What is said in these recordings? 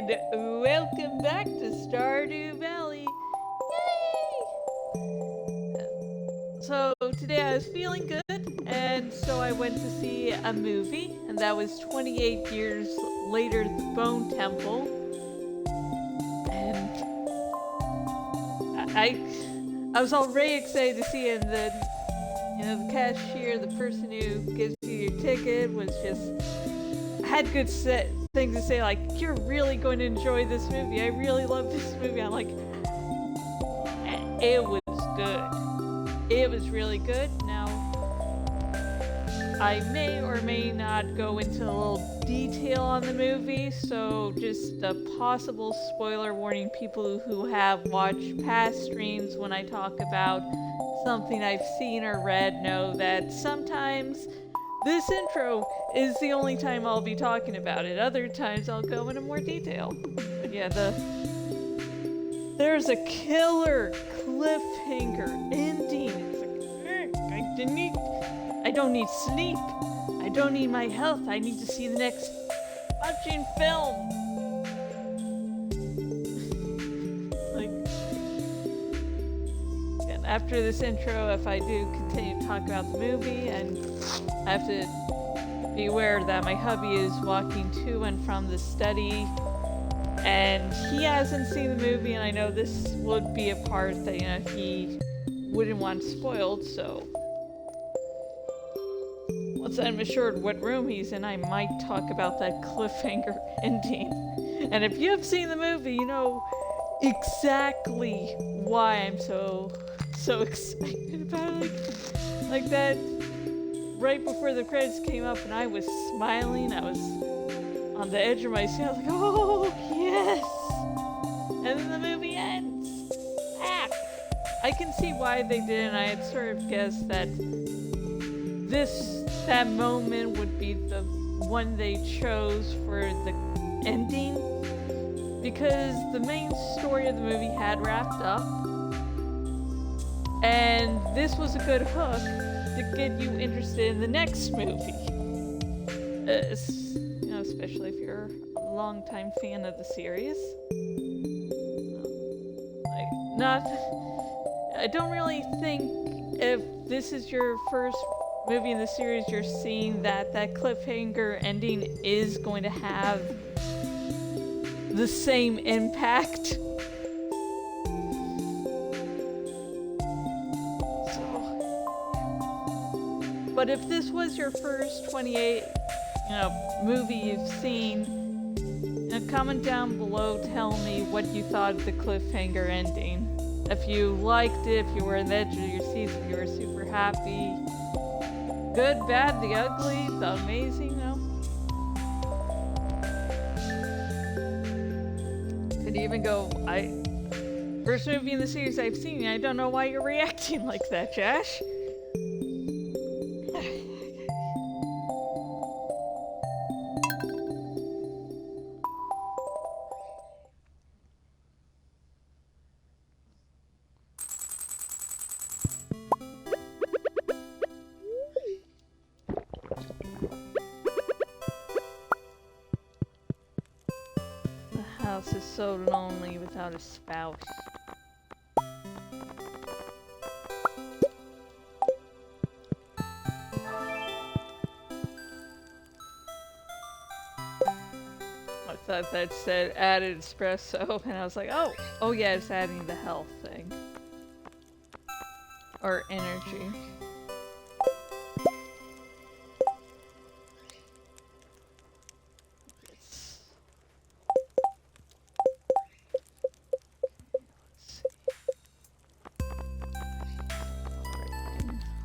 and welcome back to Stardew Valley. Yay! So today I was feeling good, and so I went to see a movie, and that was 28 years later, The Bone Temple. And I was already excited to see it, and then, the cashier, the person who gives you your ticket, was just had good things to say, like, you're really going to enjoy this movie. I really love this movie. I'm like, it was good. It was really good. Now, I may or may not go into a little detail on the movie, so just a possible spoiler warning. People who have watched past streams when I talk about something I've seen or read know that sometimes this intro is the only time I'll be talking about it. Other times I'll go into more detail. But yeah, there's a killer cliffhanger ending. It's like, I don't need sleep. I don't need my health. I need to see the next fucking film. After this intro, if I do continue to talk about the movie, and I have to be aware that my hubby is walking to and from the study, and he hasn't seen the movie, and I know this would be a part that, he wouldn't want spoiled, so once I'm assured what room he's in, I might talk about that cliffhanger ending. And if you have seen the movie, you know exactly why I'm so excited about it. Like that, right before the credits came up and I was smiling, I was on the edge of my seat. I was like, oh, yes! And then the movie ends. I can see why they did, and I had sort of guessed that that moment would be the one they chose for the ending, because the main story of the movie had wrapped up. And this was a good hook to get you interested in the next movie. Especially if you're a longtime fan of the series. I don't really think if this is your first movie in the series you're seeing that cliffhanger ending is going to have the same impact. But if this was your first 28, movie you've seen, comment down below, tell me what you thought of the cliffhanger ending. If you liked it, if you were on the edge of your seats, if you were super happy, good, bad, the ugly, the amazing, Could even go, first movie in the series I've seen, I don't know why you're reacting like that, Josh. House is so lonely without a spouse. I thought that said added espresso, and I was like, oh yeah, it's adding the health thing. Or energy.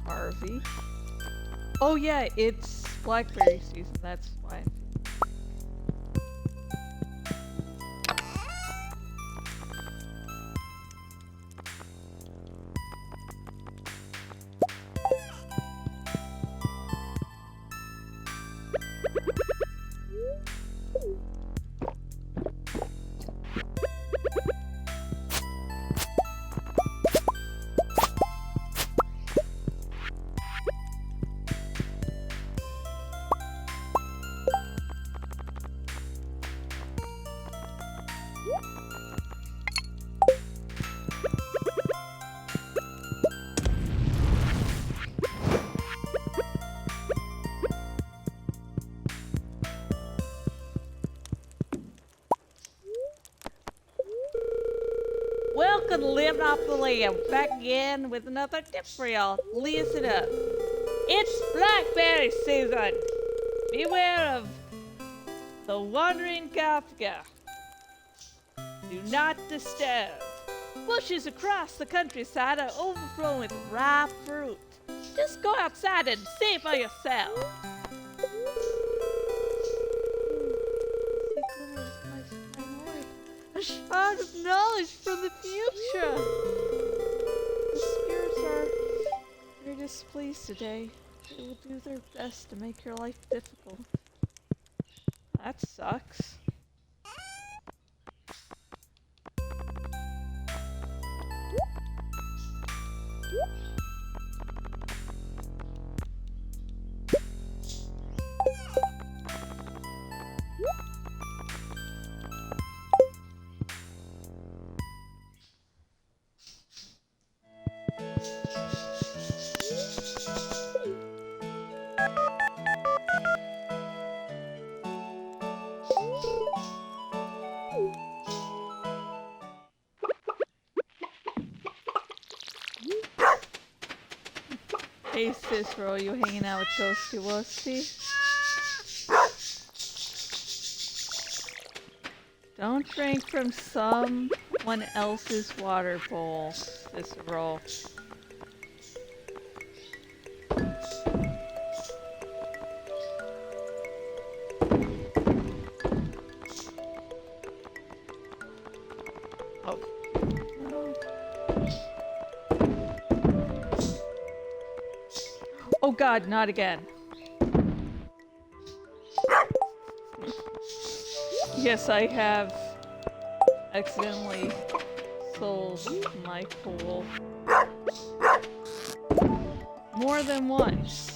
Harvey. Oh yeah, it's Blackberry season, that's why. nothing living off the land. Back again with another tip for y'all. Listen up. It's Blackberry season. Beware of the wandering Kafka. Do not disturb. Bushes across the countryside are overflowing with ripe fruit. Just go outside and see for yourself. A shard of knowledge from the future. The spirits are very displeased today. They will do their best to make your life difficult. That sucks. Hey Cicero, you hanging out with Ghosty Wosty? Don't drink from someone else's water bowl, Cicero. Oh. Oh God, not again. Yes, I have accidentally sold my pool more than once.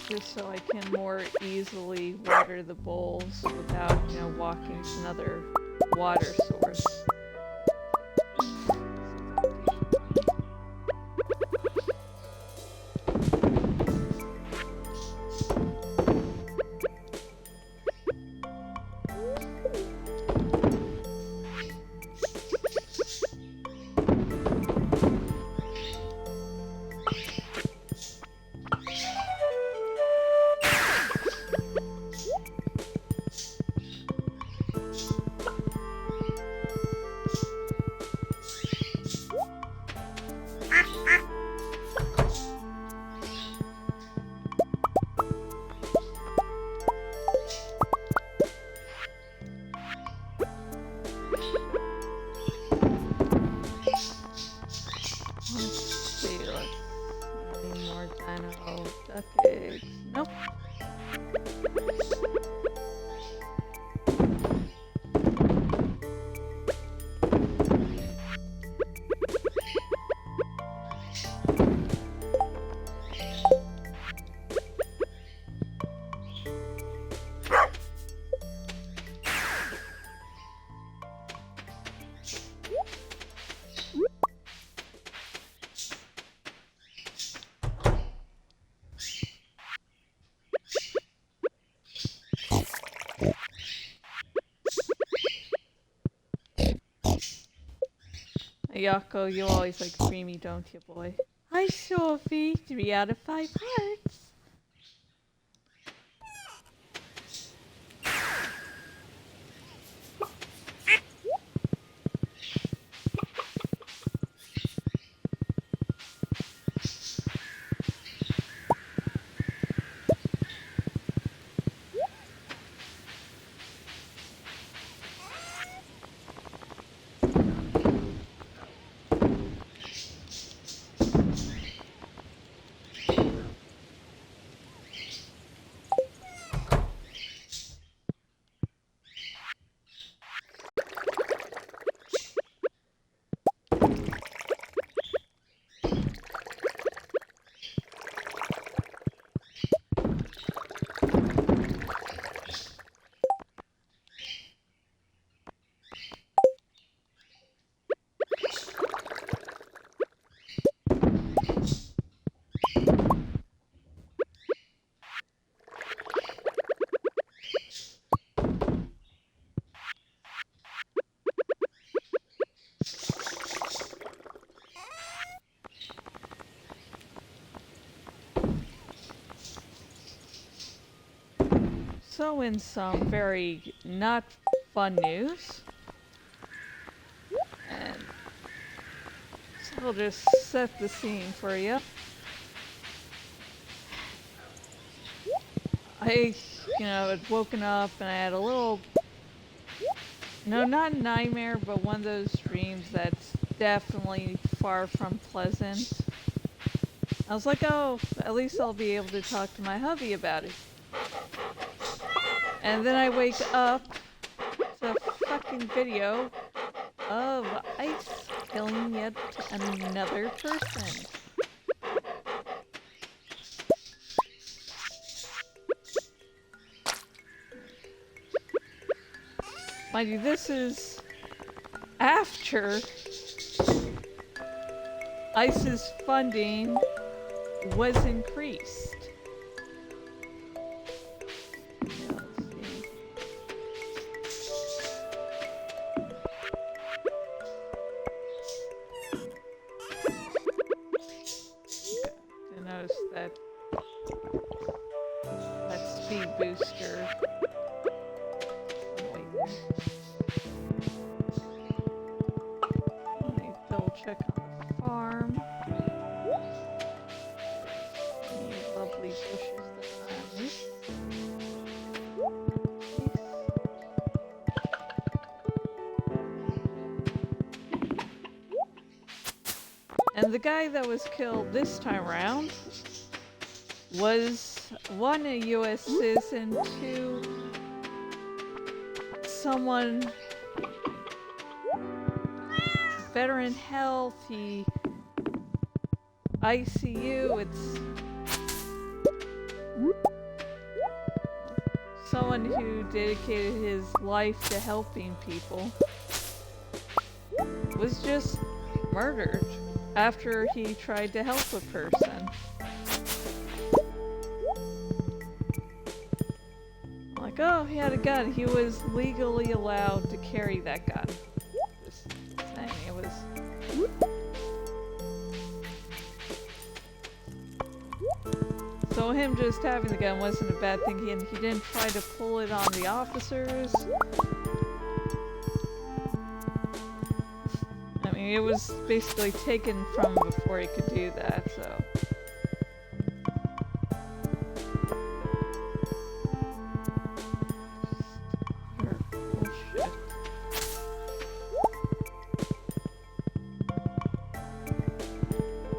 Just so I can more easily water the bowls without, walking to another water source. Nope. Yako, you always like creamy, don't you, boy? Hi, Sophie. 3 out of 5 hearts. also in some very not fun news. And so I'll just set the scene for you. I, had woken up and I had a little, no, not nightmare, but one of those dreams that's definitely far from pleasant. I was like, oh, at least I'll be able to talk to my hubby about it. And then I wake up to a fucking video of ice killing yet another person. Mind you, this is after ICE's funding was increased. Notice that speed booster. Let me double check on the farm. Any lovely bushes that I need. And the guy that was killed this time around was, one, a US citizen, two, someone, veteran health, ICU, it's someone who dedicated his life to helping people, was just murdered after he tried to help a person. Like, oh, he had a gun. He was legally allowed to carry that gun. Just saying, it was... So him just having the gun wasn't a bad thing, and he didn't try to pull it on the officers. I mean, it was basically taken from him before he could do that, so... Bullshit.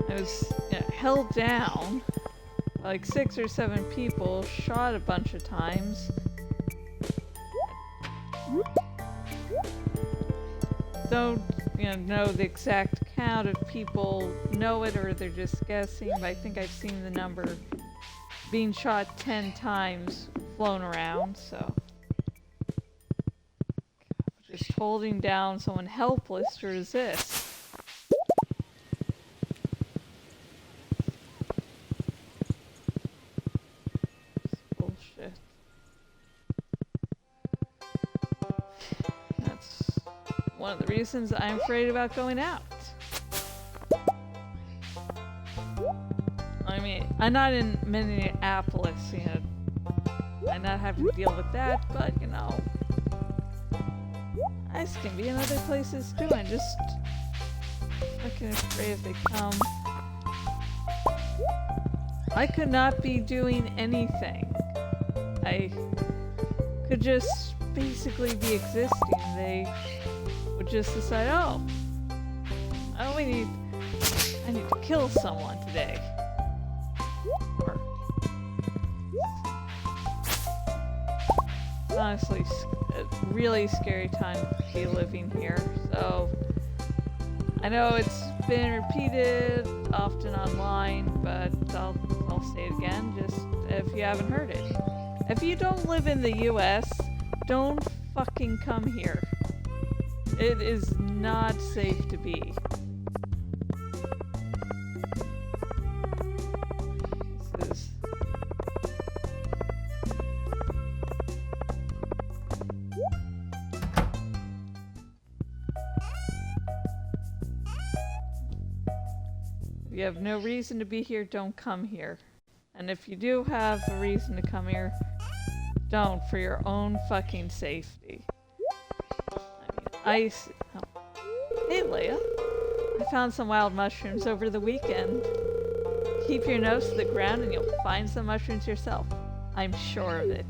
I was held down. Like 6 or 7 people, shot a bunch of times. Don't know the exact count of people know it, or they're just guessing, but I think I've seen the number being shot 10 times flown around, so. Just holding down someone helpless to resist. One of the reasons I'm afraid about going out. I mean, I'm not in Minneapolis, I'm not having to deal with that, but I can be in other places too. I'm just fucking afraid if they come. I could not be doing anything. I could just basically be existing. They would just decide, oh, I need to kill someone today. Or, it's honestly a really scary time to be living here. So I know it's been repeated often online, but I'll say it again, just if you haven't heard it. If you don't live in the US, don't fucking come here. It is not safe to be. This is... If you have no reason to be here, don't come here. And if you do have a reason to come here, Don't, for your own fucking safety. Oh. Hey, Leia. I found some wild mushrooms over the weekend. Keep your nose to the ground and you'll find some mushrooms yourself. I'm sure of it.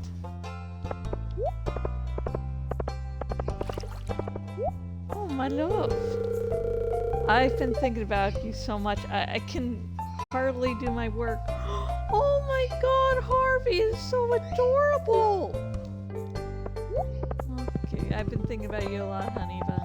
Oh, my love. I've been thinking about you so much. I can hardly do my work. Oh my god, Harvey is so adorable! Okay, I've been thinking about you a lot, honey buns.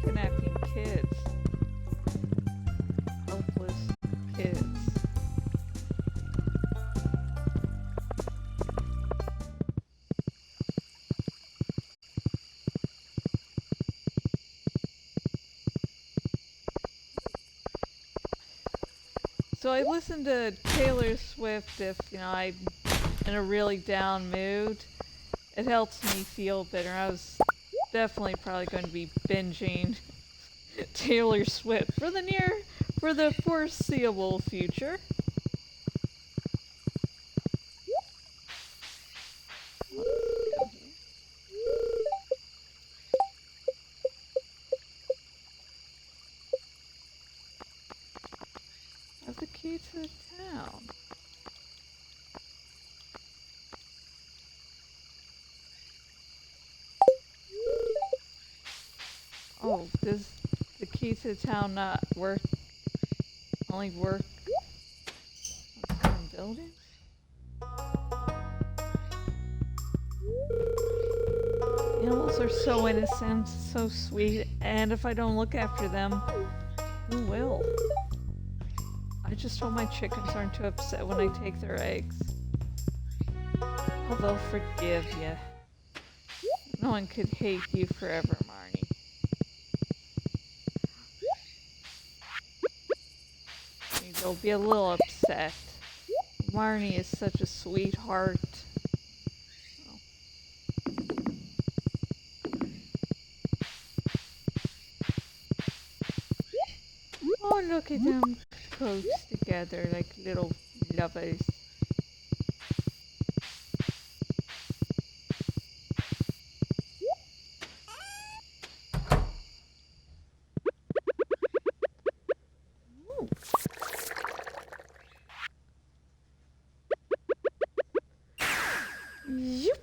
Kidnapping kids. Helpless kids. So I listen to Taylor Swift if, I'm in a really down mood. It helps me feel better. I was definitely probably going to be binging Taylor Swift for the foreseeable future. That's the key to the town. Oh, does the key to the town not work? Only work on certain buildings? Animals are so innocent, so sweet, and if I don't look after them, who will? I just hope my chickens aren't too upset when I take their eggs. Oh, they'll forgive you. No one could hate you forever, Marnie. They'll be a little upset. Marnie is such a sweetheart. Oh, look at them close together like little lovers. Ooh. Yoop.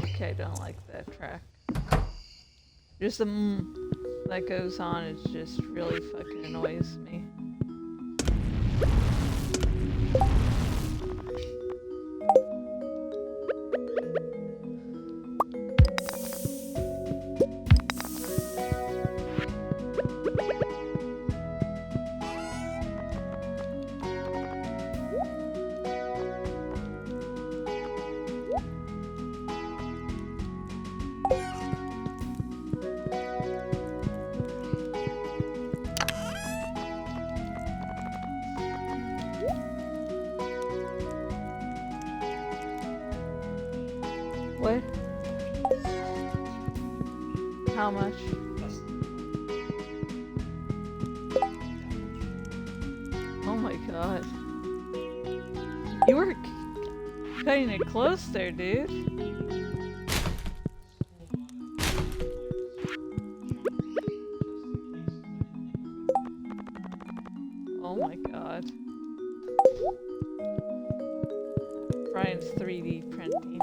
Okay, I don't like that track. Just the that goes on, it just really fucking annoys me. What? How much? my god. You were cutting it close there, dude. Oh my god. Brian's 3D printing.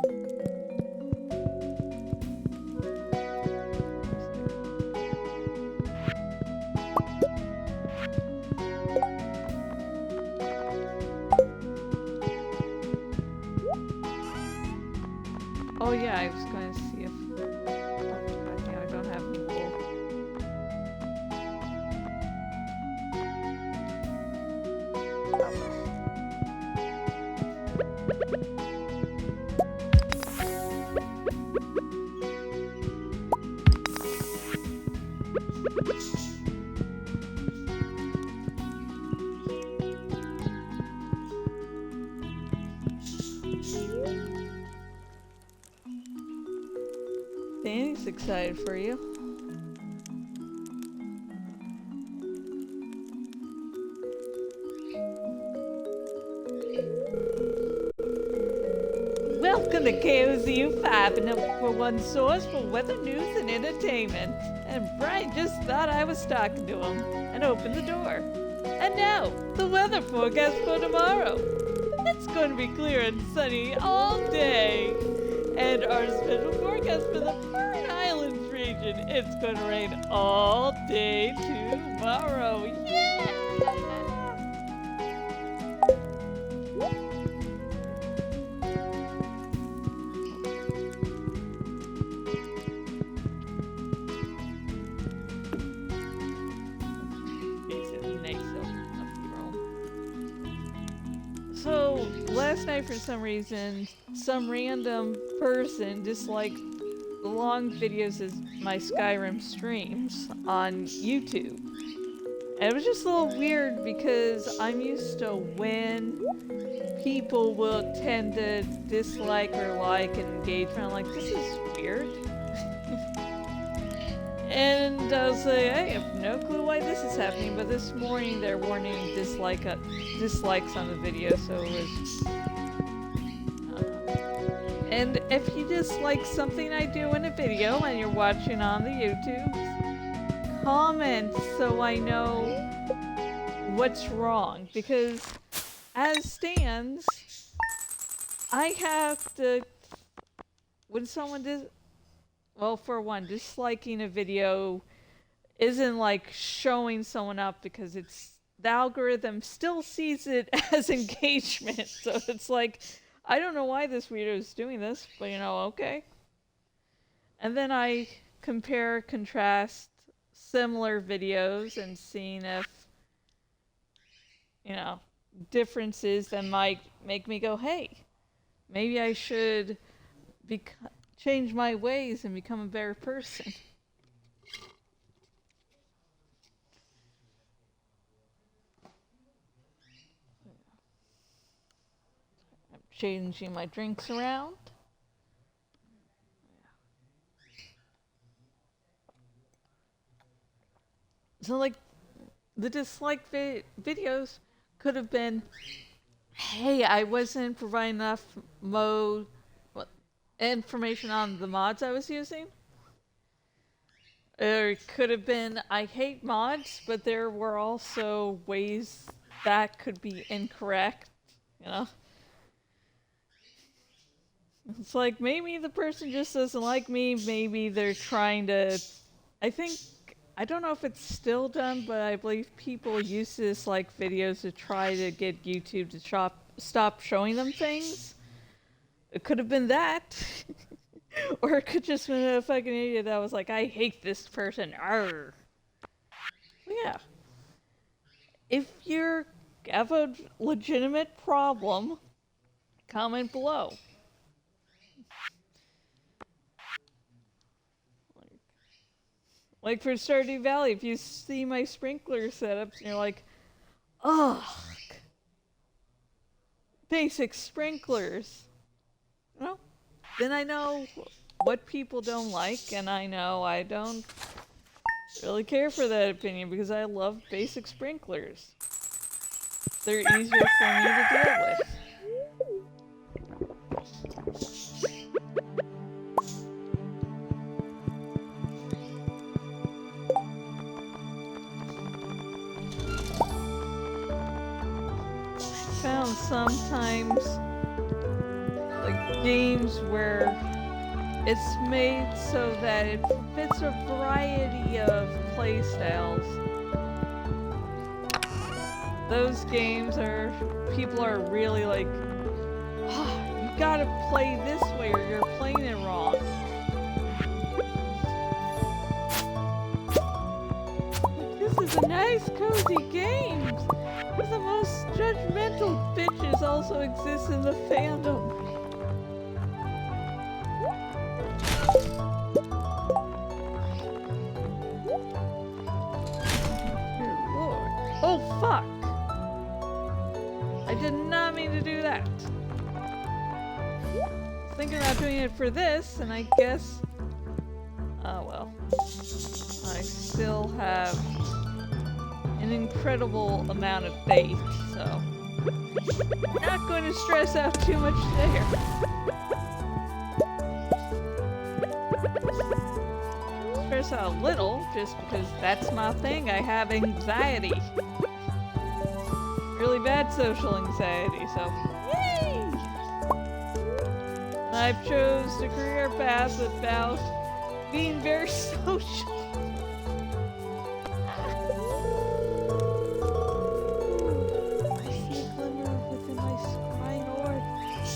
Oh yeah, I was going to see if... Oh, yeah, I don't have any wool. Danny's excited for you. Welcome to KOZU5, the #1 source for weather news and entertainment. And Brian just thought I was talking to him and opened the door. And now, the weather forecast for tomorrow. It's going to be clear and sunny all day. And our special forecast for the Fern Islands region. It's going to rain all day tomorrow. Yeah! So, last night for some reason, some random person disliked the long videos of my Skyrim streams on YouTube. And it was just a little weird because I'm used to when people will tend to dislike or like and engage, and I'm like, this is weird. And I was like, I have no clue why this is happening, but this morning they're warning dislikes on the video, so it was... And if you dislike something I do in a video and you're watching on the YouTube, comment so I know what's wrong, because as stands, I have to... When someone does... Well, for one, disliking a video isn't like showing someone up because it's the algorithm still sees it as engagement. So it's like, I don't know why this weirdo is doing this, but you know, okay. And then I compare, contrast similar videos and seeing if, you know, differences that might make me go, hey, maybe I should change my ways and become a better person. I'm changing my drinks around. So like, the dislike videos could have been, hey, I wasn't providing enough information on the mods I was using. Or it could have been, I hate mods, but there were also ways that could be incorrect, you know? It's like, maybe the person just doesn't like me, maybe they're trying to... I don't know if it's still done, but I believe people use this like videos to try to get YouTube to stop showing them things. It could have been that. Or it could just been a fucking idiot that was like, I hate this person. Arr. Yeah. If you have a legitimate problem, comment below. Like for Stardew Valley, if you see my sprinkler setups and you're like, ugh, basic sprinklers. Well, then I know what people don't like, and I know I don't really care for that opinion because I love basic sprinklers. they're easier for me to deal with. Found sometimes like games where it's made so that it fits a variety of playstyles. Those games are, people are really like, oh, you gotta play this way or you're playing it wrong. This is a nice cozy game. The most judgmental bitches also exist in the fandom. Dear Lord. Oh fuck! I did not mean to do that. I was thinking about doing it for this, and I guess... oh well. I still have an incredible amount of faith, so not going to stress out too much there. Stress out a little, just because that's my thing. I have anxiety. Really bad social anxiety, so yay! I've chose a career path about being very social.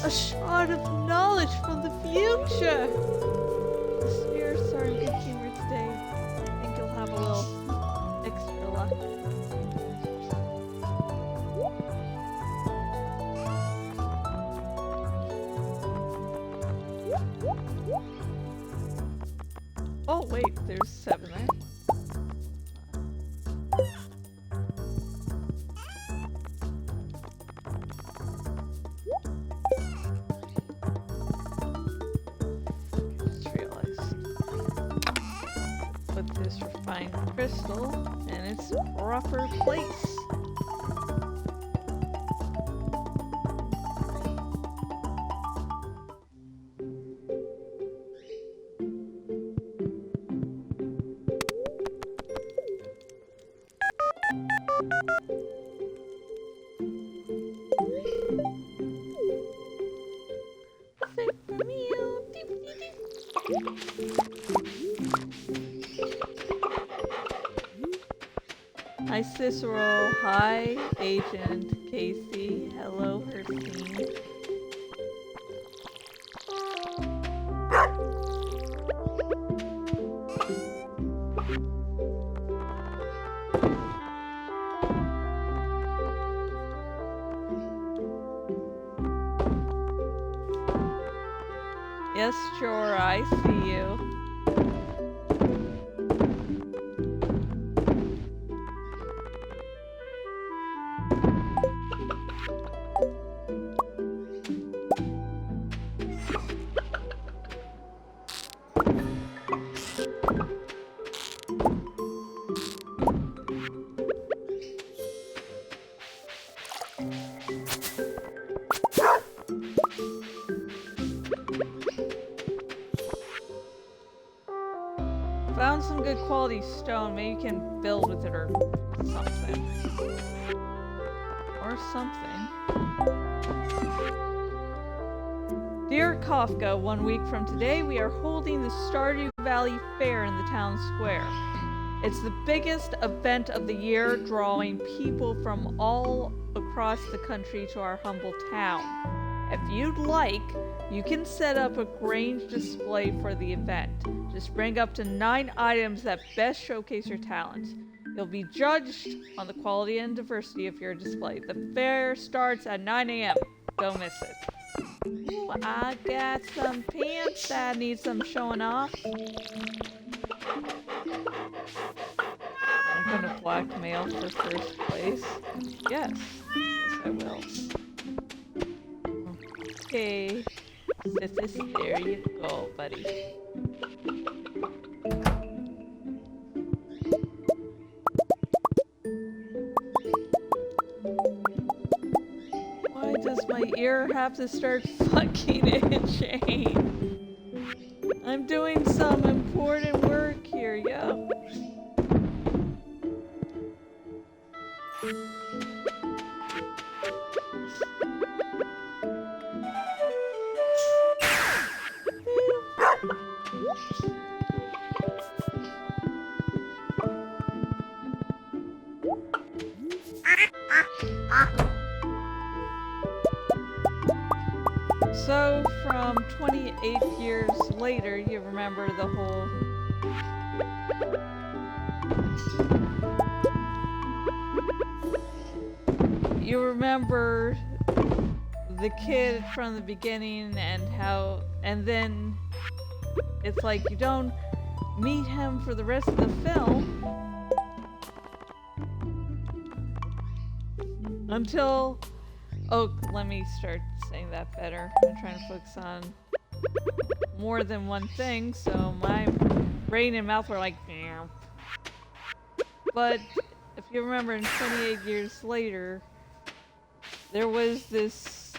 A shard of knowledge from the future! The spirits are in good humor today. I think you'll have a little extra luck. Oh wait, there's 7 there. Refined crystal in its proper place. Hi Cicero, hi Agent Casey, hello Herfine. Yes, sure, I see you. Found some good quality stone. Maybe you can build with it or something. Or something. Dear Kafka, 1 week from today we are holding the Stardew Valley Fair in the town square. It's the biggest event of the year, drawing people from all across the country to our humble town. If you'd like, you can set up a grange display for the event. Just bring up to 9 items that best showcase your talents. You'll be judged on the quality and diversity of your display. The fair starts at 9 a.m. Don't miss it. Ooh, I got some pants that need some showing off. I'm gonna blackmail for first place. Yes. Yes, I will. Okay. There you go, buddy. does my ear have to start fucking itching? I'm doing some important work here, yo. So, from 28 years later, you remember the whole... You remember the kid from the beginning and how... And then it's like you don't meet him for the rest of the film until... Oh, let me start saying that better. I'm trying to focus on more than one thing, so my brain and mouth were like, meow. But if you remember, in 28 years later, there was this...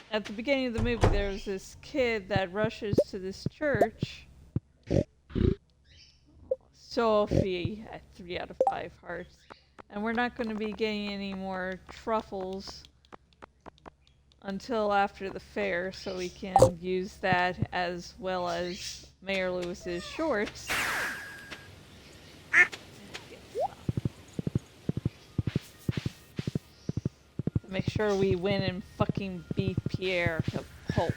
At the beginning of the movie, there was this kid that rushes to this church. Sophie at 3 out of 5 hearts. And we're not going to be getting any more truffles until after the fair, so we can use that as well as Mayor Lewis's shorts. Make sure we win and fucking beat Pierre to pulp.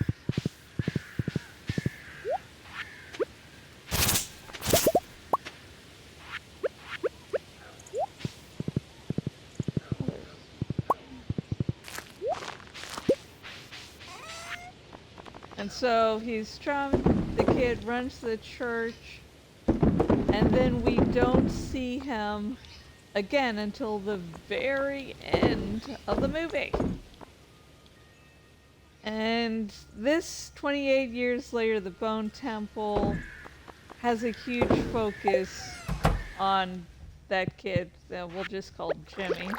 And so he's trying, the kid runs to the church, and then we don't see him again until the very end of the movie. And this 28 years later, the Bone Temple has a huge focus on that kid that we'll just call Jimmy.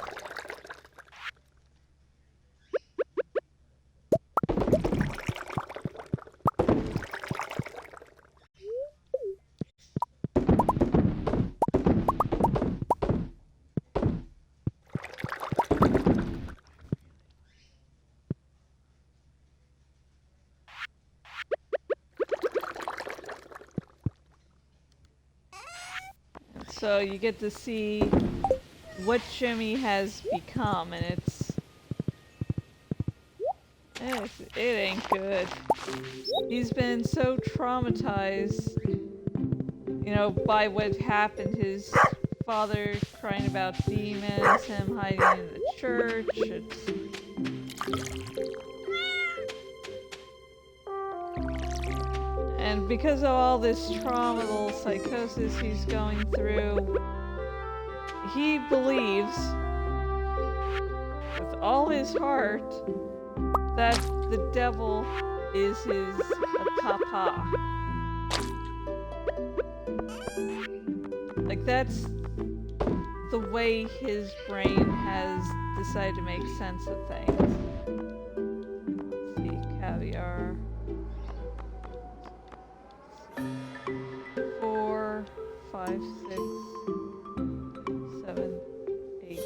So you get to see what Jimmy has become, and it ain't good. He's been so traumatized, you know, by what happened. His father crying about demons, him hiding in the church. And because of all this trauma, the psychosis he's going through, he believes with all his heart that the devil is his papa. Like, that's the way his brain has decided to make sense of things. Let's see, caviar. 4, 5, 6, 7, 8, 9.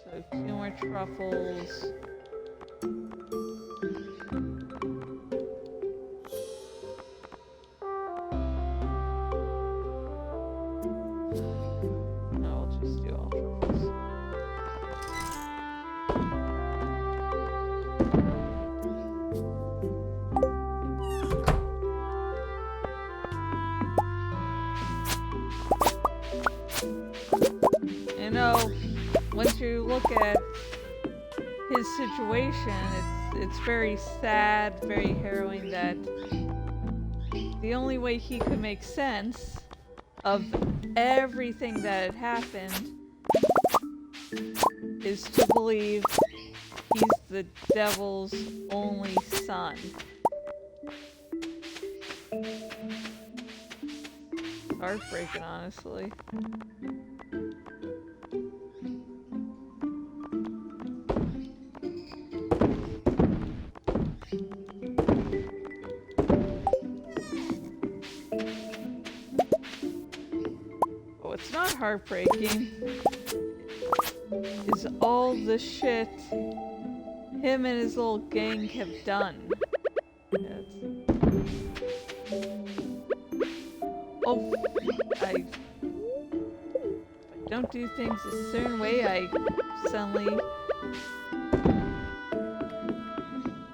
So 2 more truffles. No, I'll just do all truffles. You know, once you look at his situation, it's very sad, very harrowing that the only way he could make sense of everything that had happened is to believe he's the devil's only son. Heartbreaking, honestly. heartbreaking is all the shit him and his little gang have done. Oh, I don't do things a certain way, I suddenly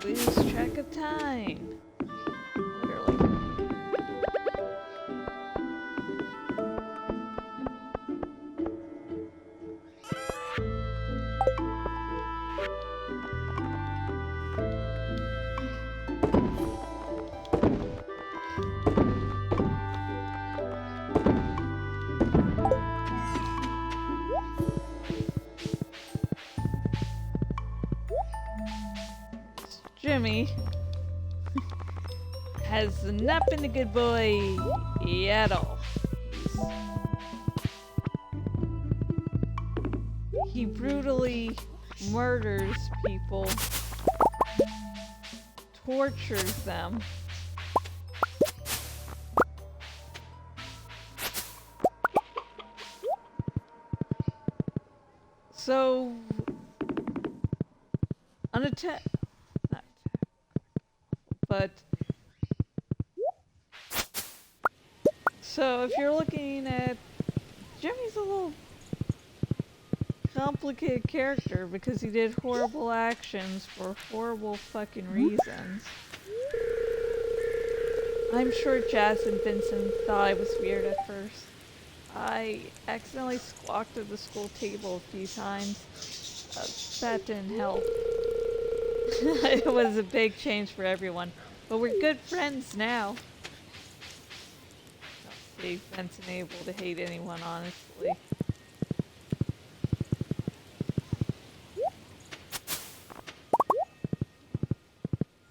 lose track of time. Literally. Jimmy has not been a good boy at all. He brutally murders people, tortures them. So, but so if you're looking at Jimmy's a little complicated character because he did horrible actions for horrible fucking reasons. I'm sure Jazz and Vincent thought I was weird at first. I accidentally squawked at the school table a few times. That didn't help. It was a big change for everyone. But we're good friends now. Not see Vincent able to hate anyone, honestly.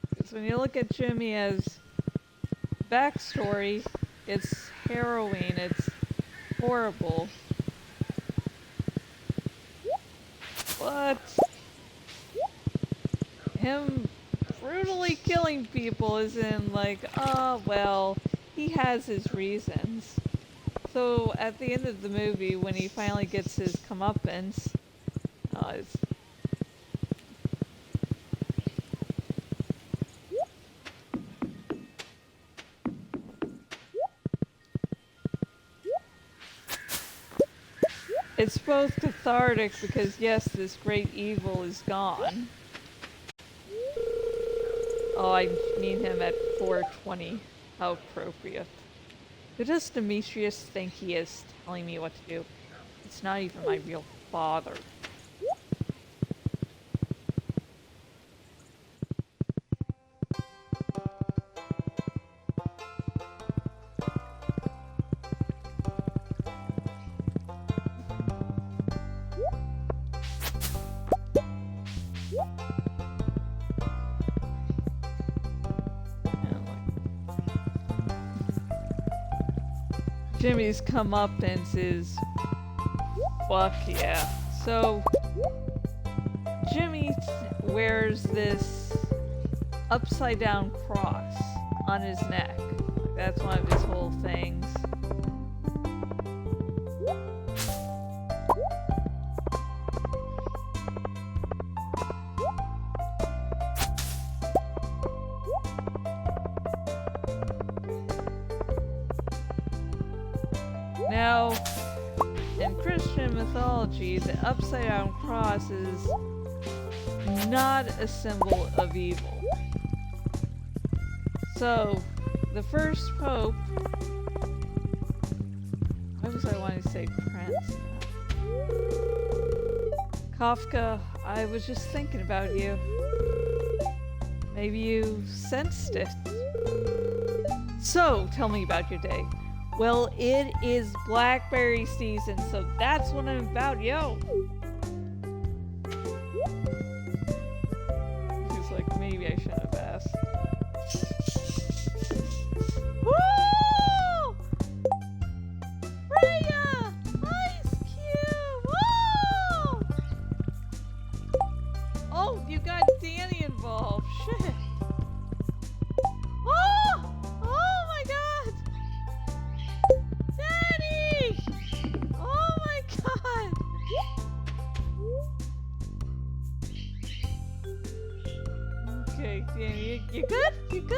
Because when you look at Jimmy as backstory, it's harrowing, it's horrible. But him brutally killing people isn't like, oh, well, he has his reasons. So at the end of the movie, when he finally gets his comeuppance, it's both cathartic because, yes, this great evil is gone. Oh, I need him at 4:20. How appropriate. Who does Demetrius think he is telling me what to do? It's not even my real father. Jimmy's comeuppance is fuck yeah. So Jimmy wears this upside down cross on his neck. That's one of his whole things. Now, in Christian mythology, the upside down cross is not a symbol of evil. So, the first pope, why was I wanting to say Prince? Kafka, I was just thinking about you. Maybe you sensed it. So, tell me about your day. Well, it is Blackberry season, so that's what I'm about, yo! He's like, maybe I should have asked. Woo! Freya! Ice Cube! Woo! Oh, you got Danny involved. Shit. Oh my god! Daddy! Oh Okay, yeah, you good? You good?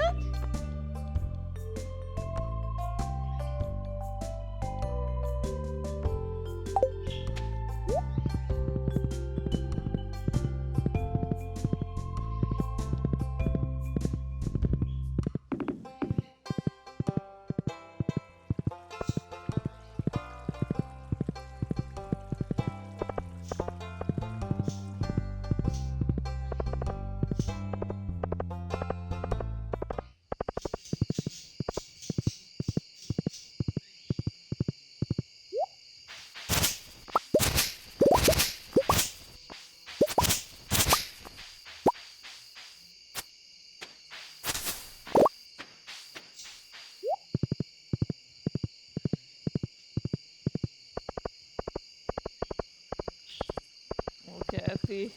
Okay, at the...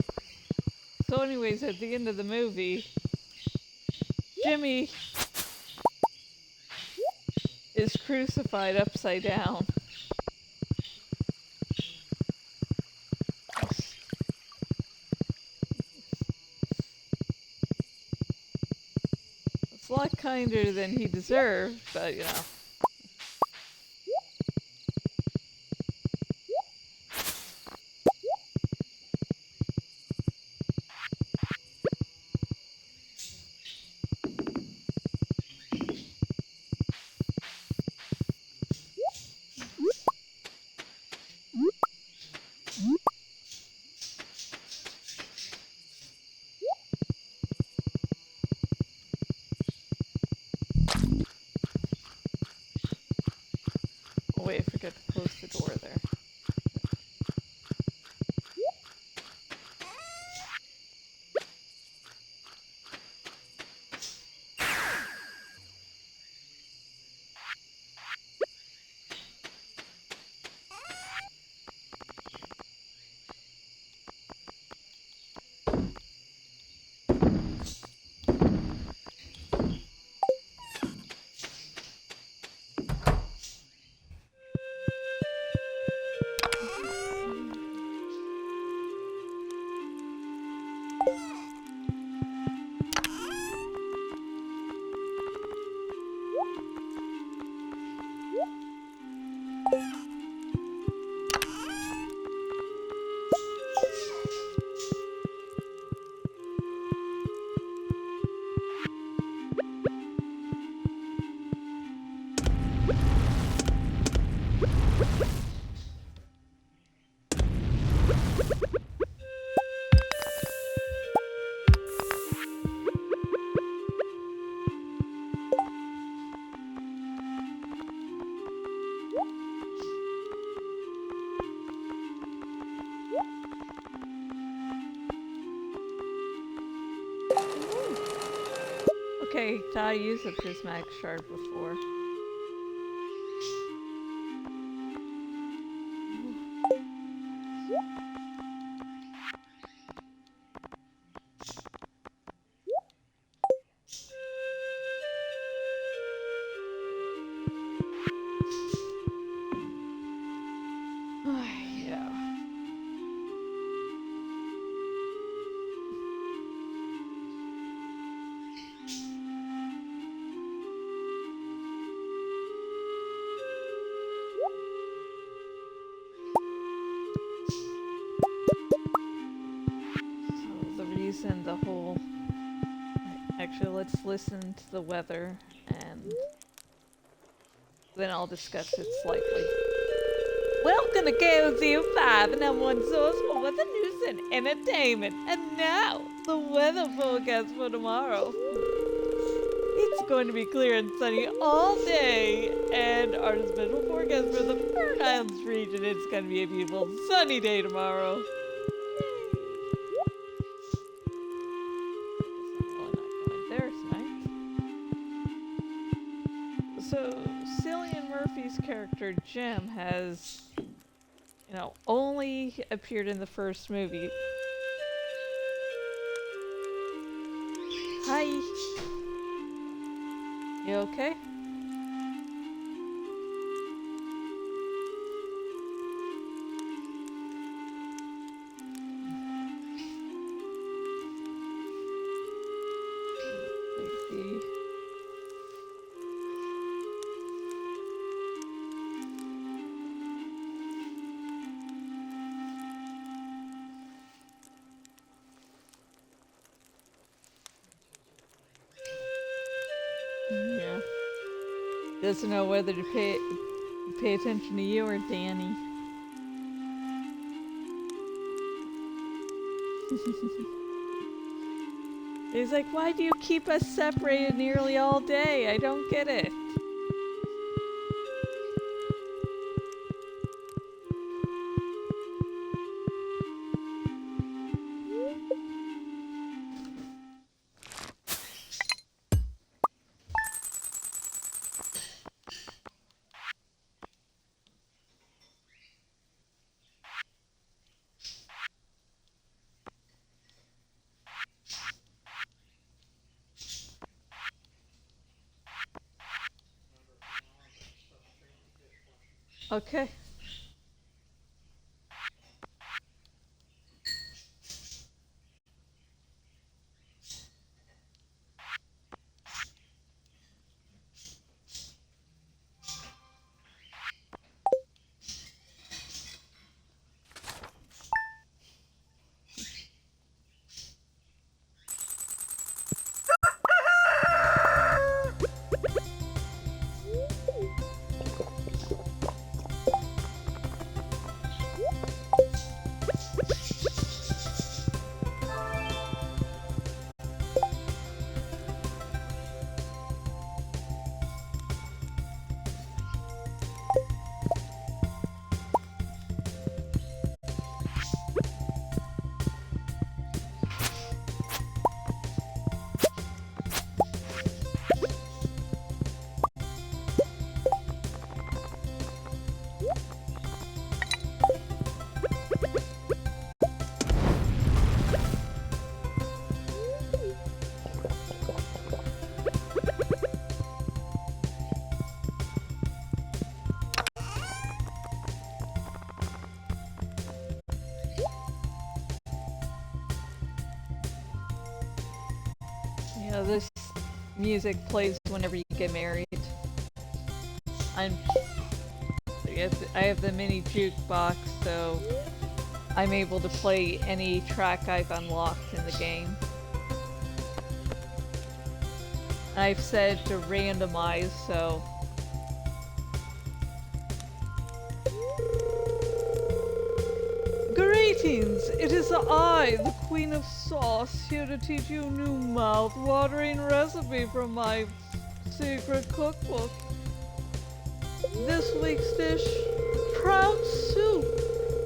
So anyways, at the end of the movie, Jimmy is crucified upside down. It's a lot kinder than he deserved, but you know. Oh wait, I forgot to close the door there. Okay, I used a prismatic shard before. Yeah. So the reason the whole... Actually, let's listen to the weather and then I'll discuss it slightly. Welcome to KOZU5, number one source for weather news and entertainment. And now, the weather forecast for tomorrow. It's going to be clear and sunny all day, and our special forecast for the Fern Islands region, it's going to be a beautiful sunny day tomorrow. There tonight. So, Cillian Murphy's character Jim has, only appeared in the first movie. Hi. You okay? doesn't know whether to pay attention to you or Danny. He's like, why do you keep us separated nearly all day? I don't get it. Okay. Yeah, this music plays whenever you get married. I have the mini jukebox, so I'm able to play any track I've unlocked in the game. I've set it to randomize, so... Greetings! It is I, the Queen of Sauce, here to teach you a new mouth-watering recipe from my secret cookbook. This week's dish, trout soup.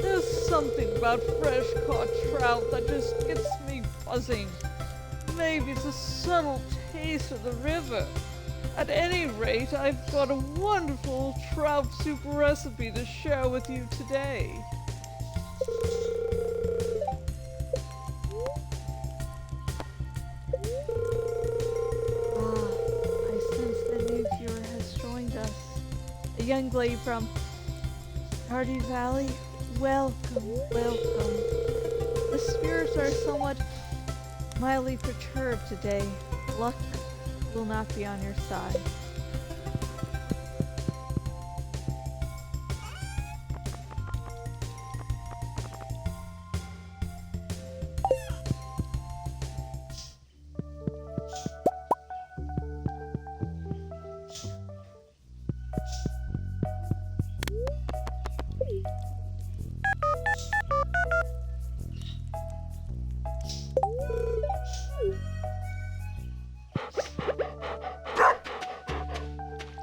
There's something about fresh caught trout that just gets me buzzing. Maybe it's a subtle taste of the river. At any rate, I've got a wonderful trout soup recipe to share with you today. I sense the new viewer has joined us. A young lady from Stardew Valley. Welcome, welcome. The spirits are somewhat mildly perturbed today. Luck will not be on your side.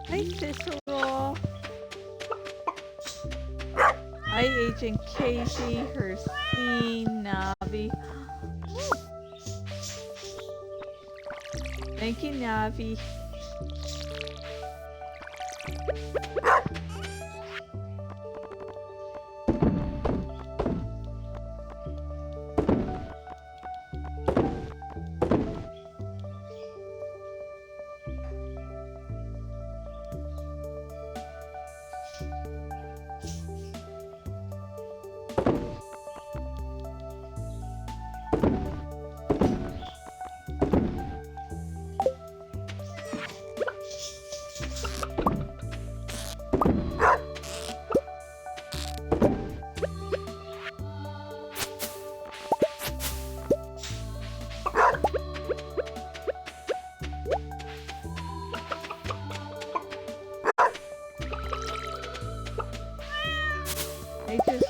Hi, Cicero. Hi, Agent Casey, Hercine, Navi. Thank you, Navi.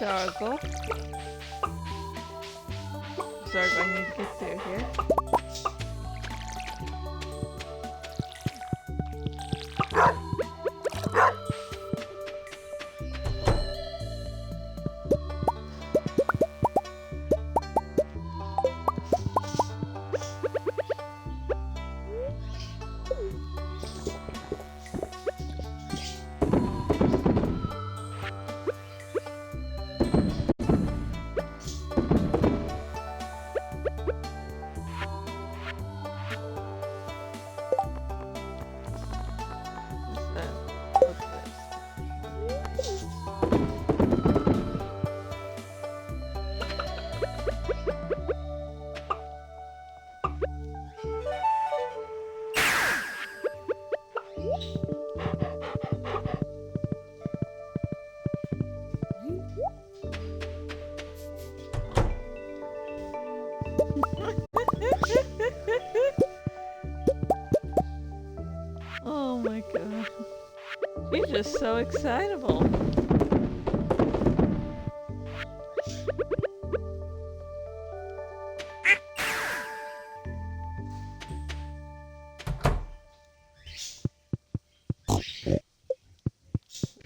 Zargle. Zargle, I need to get through here. Oh my god. You're just so excitable.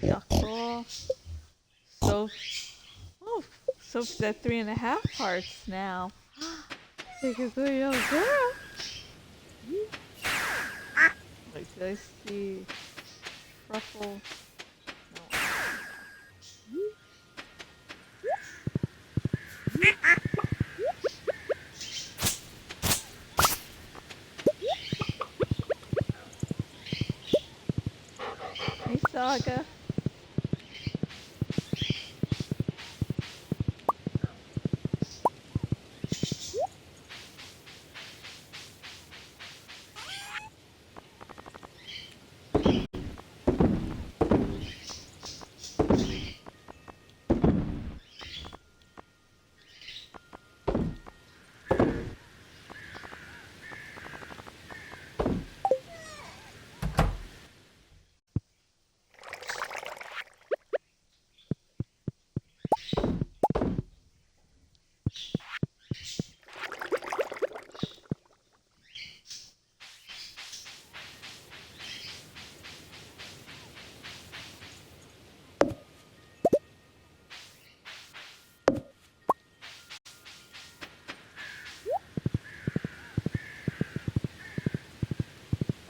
Yuckle. Soap. Oh, Soap's at 3.5 hearts now. Take a good young girl. Wait, did I see Truffle? No. Hey, Saga.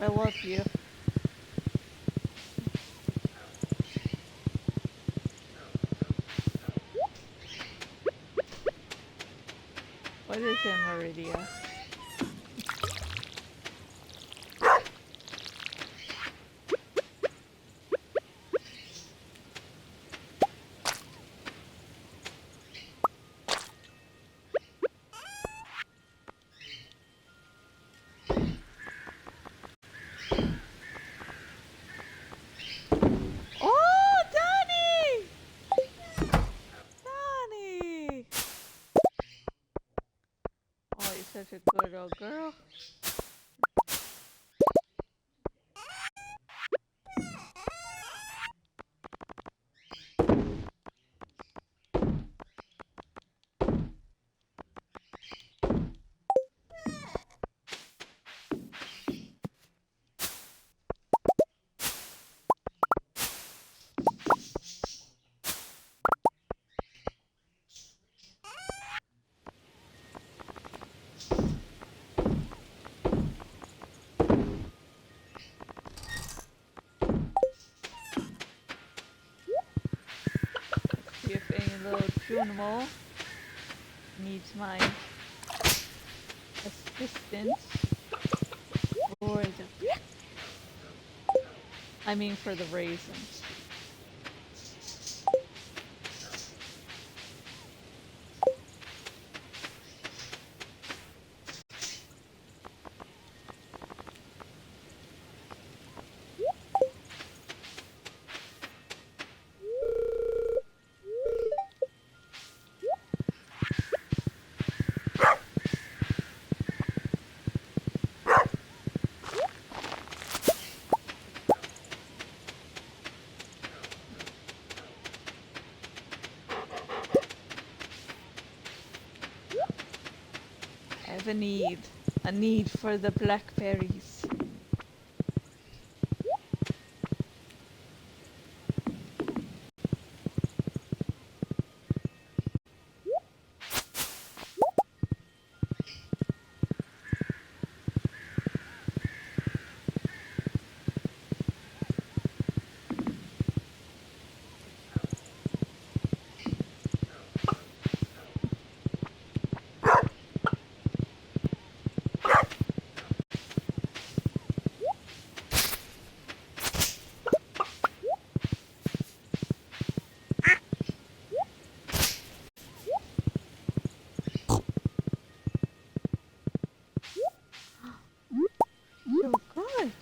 I love you. What is it, Meridia? Oh, Donnie! Donnie! Oh, you're such a good old girl. See if any little Junimal needs my assistance for the... I mean for the raisins. I have a need for the blackberries. So good.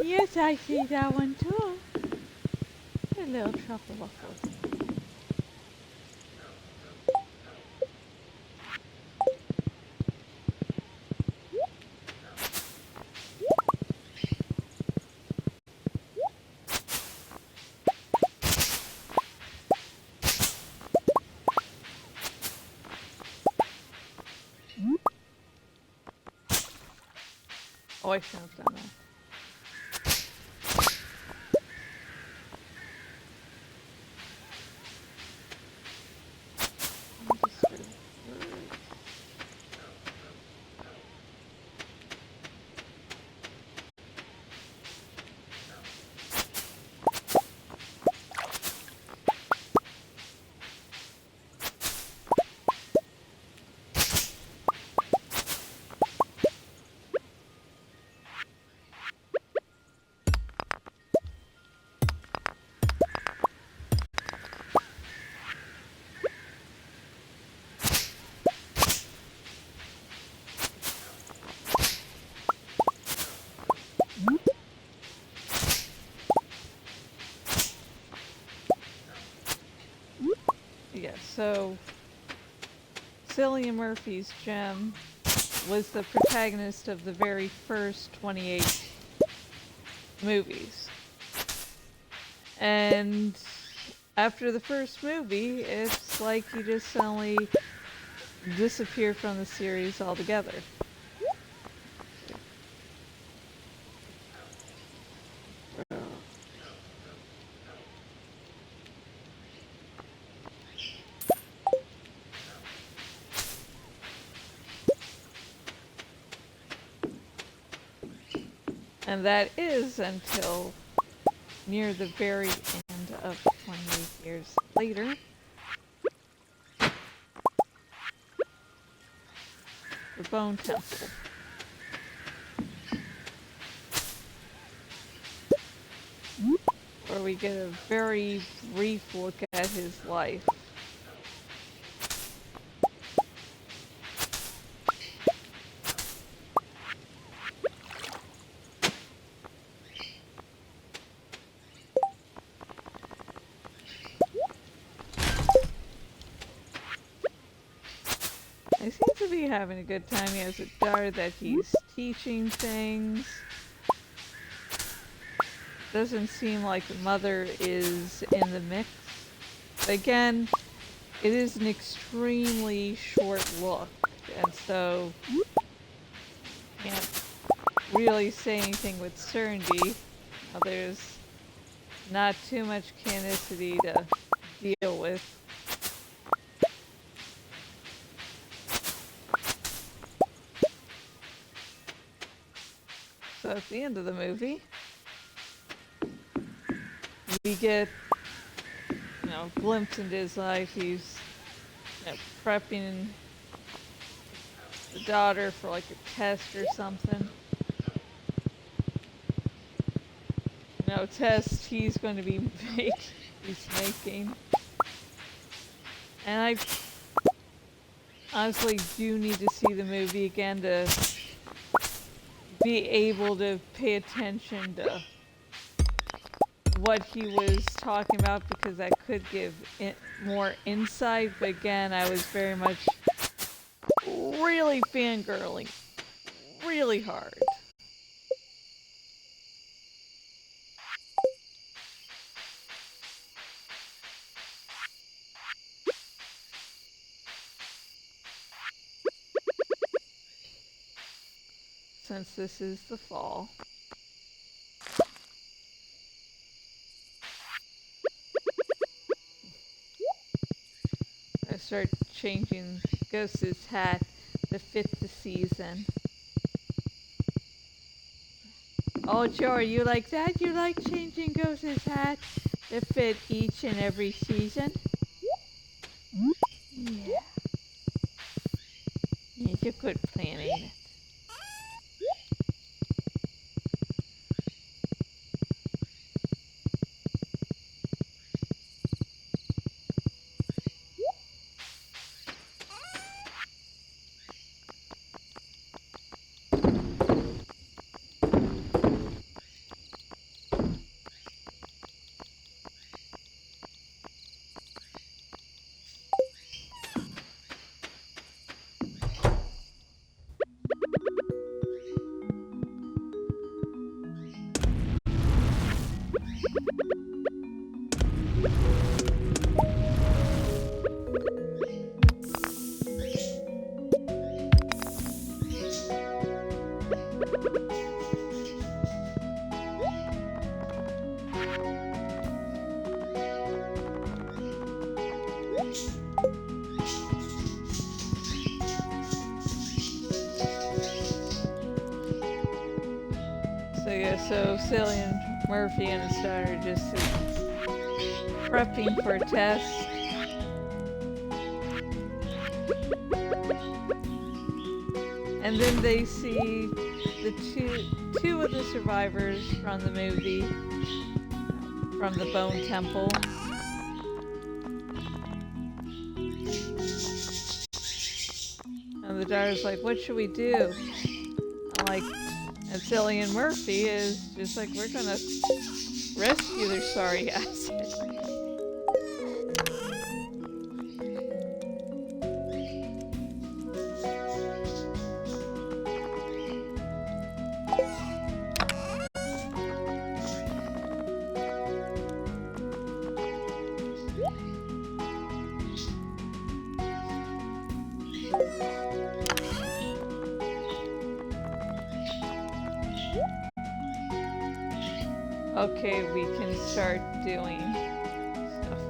Yes, I see that one too. A little truffle waffle. Oh, I shouldn't have done that. Yeah, so Cillian Murphy's Gem was the protagonist of the very first 28 movies. And after the first movie, it's like he just suddenly disappeared from the series altogether. And that is until near the very end of 28 years later. The Bone Temple. Where we get a very brief look at his life. He seems to be having a good time. He has a daughter that he's teaching things. Doesn't seem like the mother is in the mix. But again, it is an extremely short look, and so can't really say anything with certainty. There's not too much canonicity to deal with. So at the end of the movie, we get, a glimpse into his life. He's, prepping the daughter for like a test or something. Test he's going to be making. And I honestly do need to see the movie again to be able to pay attention to what he was talking about, because that could give it more insight. But again, I was very much really fangirling really hard. since this is the fall. I start changing Ghost's hat to fit the season. Oh, Jory, you like that? You like changing Ghost's hat to fit each and every season? Yeah. It's a good plan, ain't it? So Cillian Murphy and his daughter just prepping for a test. And then they see the two of the survivors from the movie, from the Bone Temple. And the daughter's like, what should we do? I'm like, and Cillian Murphy is just like, we're gonna rescue their sorry ass. Okay, we can start doing stuff.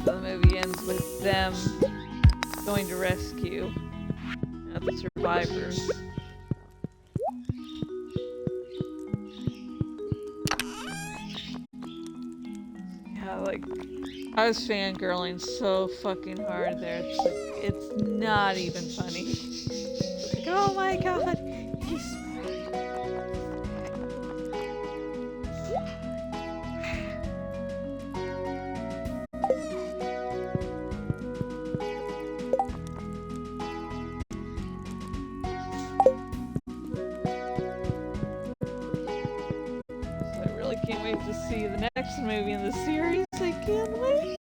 So the movie ends with them going to rescue the survivors. Yeah, like, I was fangirling so fucking hard there. It's like, it's not even funny. It's like, oh my god, he's So I really can't wait to see the next movie in the series. I can't wait.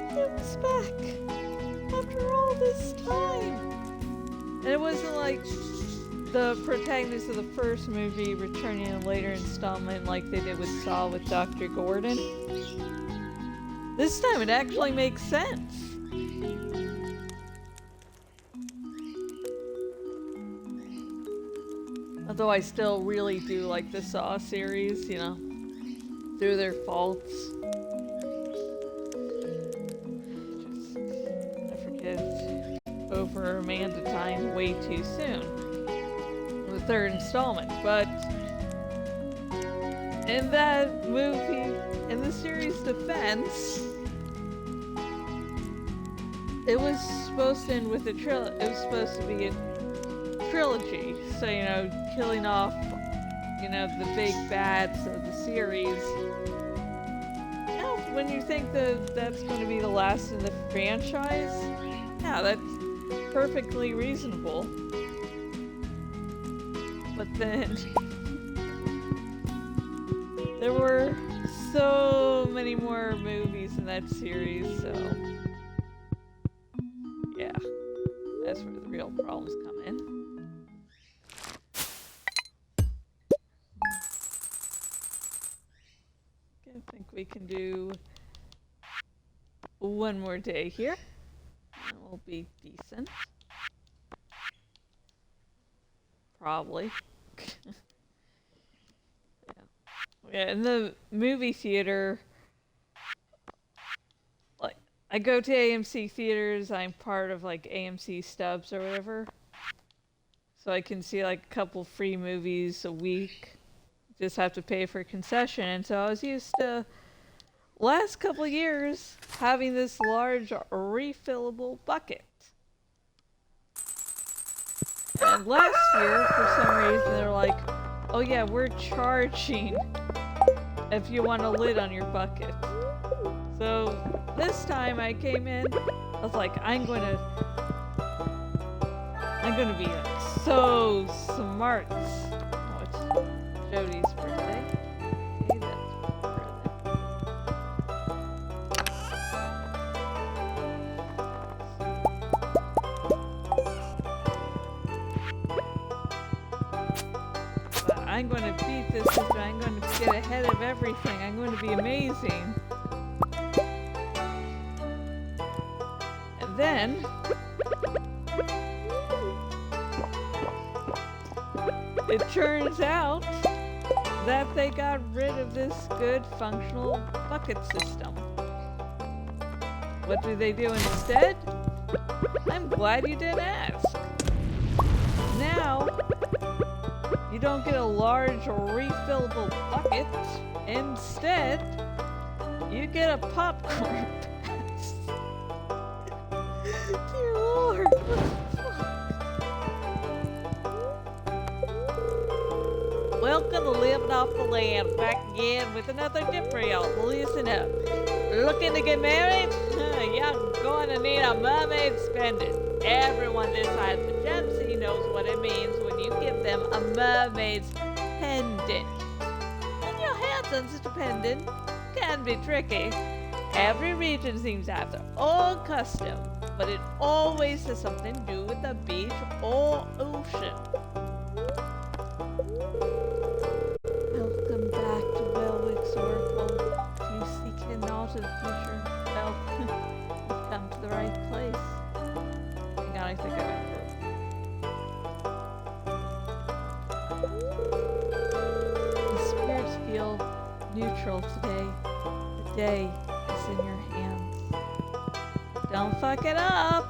Tim's back after all this time. And it wasn't like the protagonist of the first movie returning in a later installment like they did with Saw with Dr. Gordon. This time it actually makes sense. Although I still really do like the Saw series, you know, through their faults. Just, I forget, over Amanda time way too soon. The third installment, but in that movie, in the series' defense, it was supposed to end with a trilogy. It was supposed to be a trilogy, so, you know, killing off, you know, the big bads of the series. Yeah, when you think that that's going to be the last in the franchise, yeah, that's perfectly reasonable. But then there were so many more movies in that series, so yeah, that's where the real problems come in. we can do one more day here. And we'll be decent. Probably. Yeah, in the movie theater, like, I go to AMC theaters, I'm part of like AMC Stubs or whatever. So I can see like a couple free movies a week. Just have to pay for concession. And so I was used to, last couple of years, having this large refillable bucket. And last year, for some reason, they're like, oh yeah, we're charging if you want a lid on your bucket. So this time I came in, I was like, I'm gonna be like so smart. Oh, it's Jody's birthday. Okay, that's I'm going to beat this system. I'm going to get ahead of everything. I'm going to be amazing. And then it turns out that they got rid of this good functional bucket system. What do they do instead? I'm glad you didn't ask. Now, you don't get a large refillable bucket. Instead, you get a popcorn pass. Dear Lord, what the fuck? Welcome to Living Off the Land, back again with another tip for y'all. Listen up. Looking to get married? You're going to need a mermaid pendant. Everyone this side of the gem sea knows what it means when you give them a mermaid's pendant. And your hands on such a pendant can be tricky. Every region seems to have their own custom, but it always has something to do with the beach or ocean. Welcome back to Welwick's Oracle. If you seek an knowledge of the future, well, you've come to the right place. Hang on, I think I got it. The spirits feel neutral today. The day is in your hands. Don't fuck it up!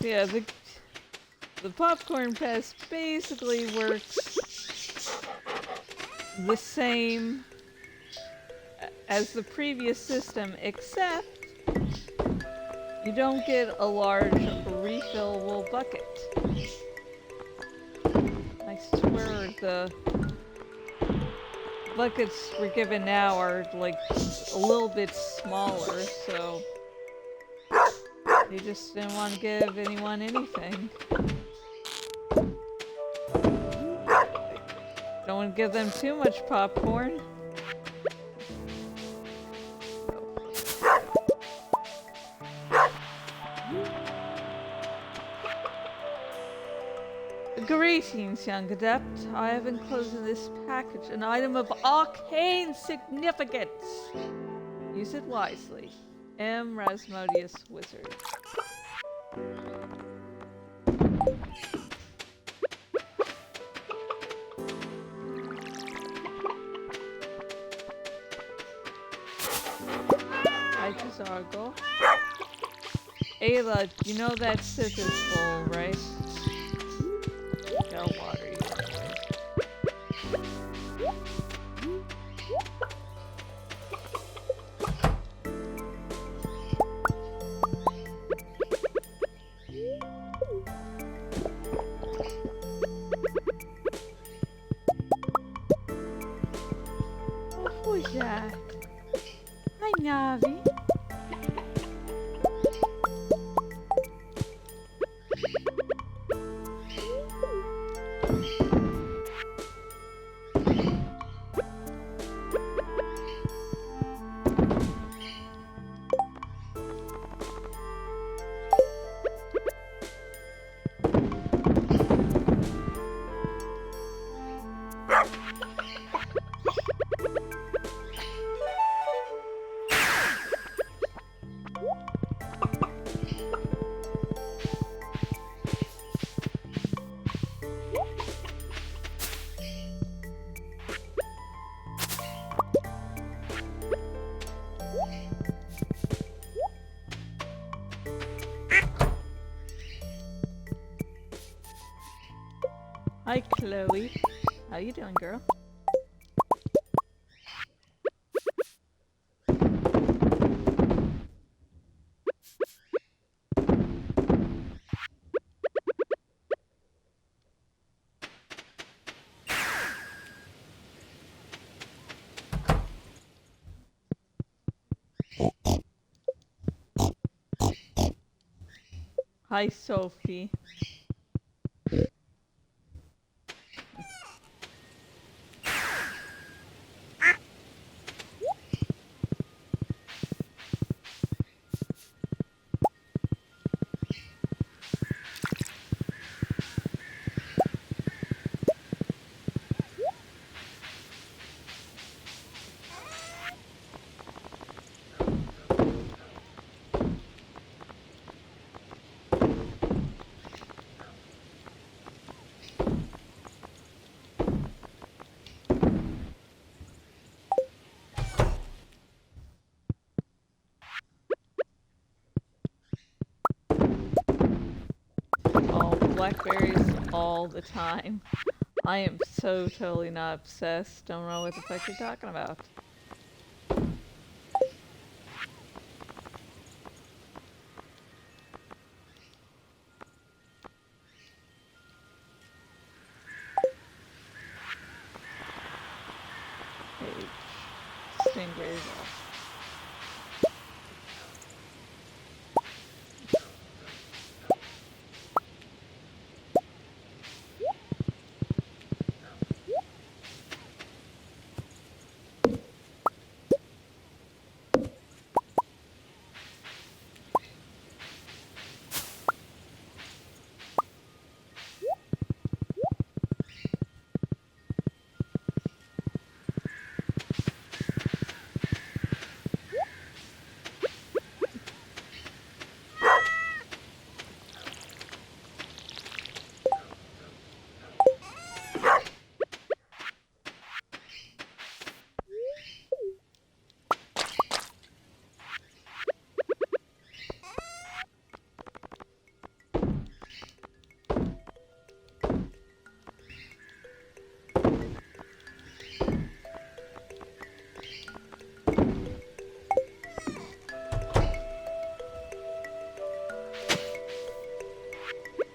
Yeah, the popcorn pass basically works the same as the previous system, except you don't get a large refillable bucket. I swear the buckets we're given now are like a little bit smaller, so they just didn't want to give anyone anything. Don't want to give them too much popcorn. Greetings, young adept. I have enclosed in this package an item of arcane significance. Use it wisely. M. Rasmodius, Wizard. Hi, Zargle. Ayla, you know that scissors bowl, right? I'll water you anyway. Who was that? Hi, Navi. Hi, Chloe. How you doing, girl? Hi, Sophie. Oh, blackberries all the time. I am so totally not obsessed. Don't know what the fuck you're talking about. Page. Stingrays off.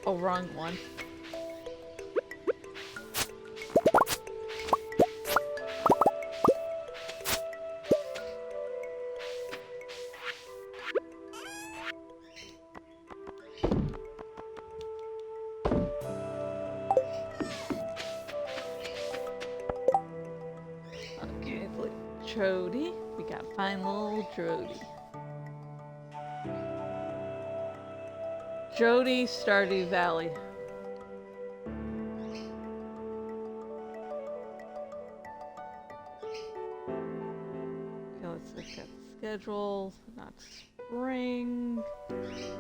Oh, wrong one. Okay, look. Jody. We got fine little Jody. Jody, Stardew Valley. Okay, let's look at the schedule. Not spring. It's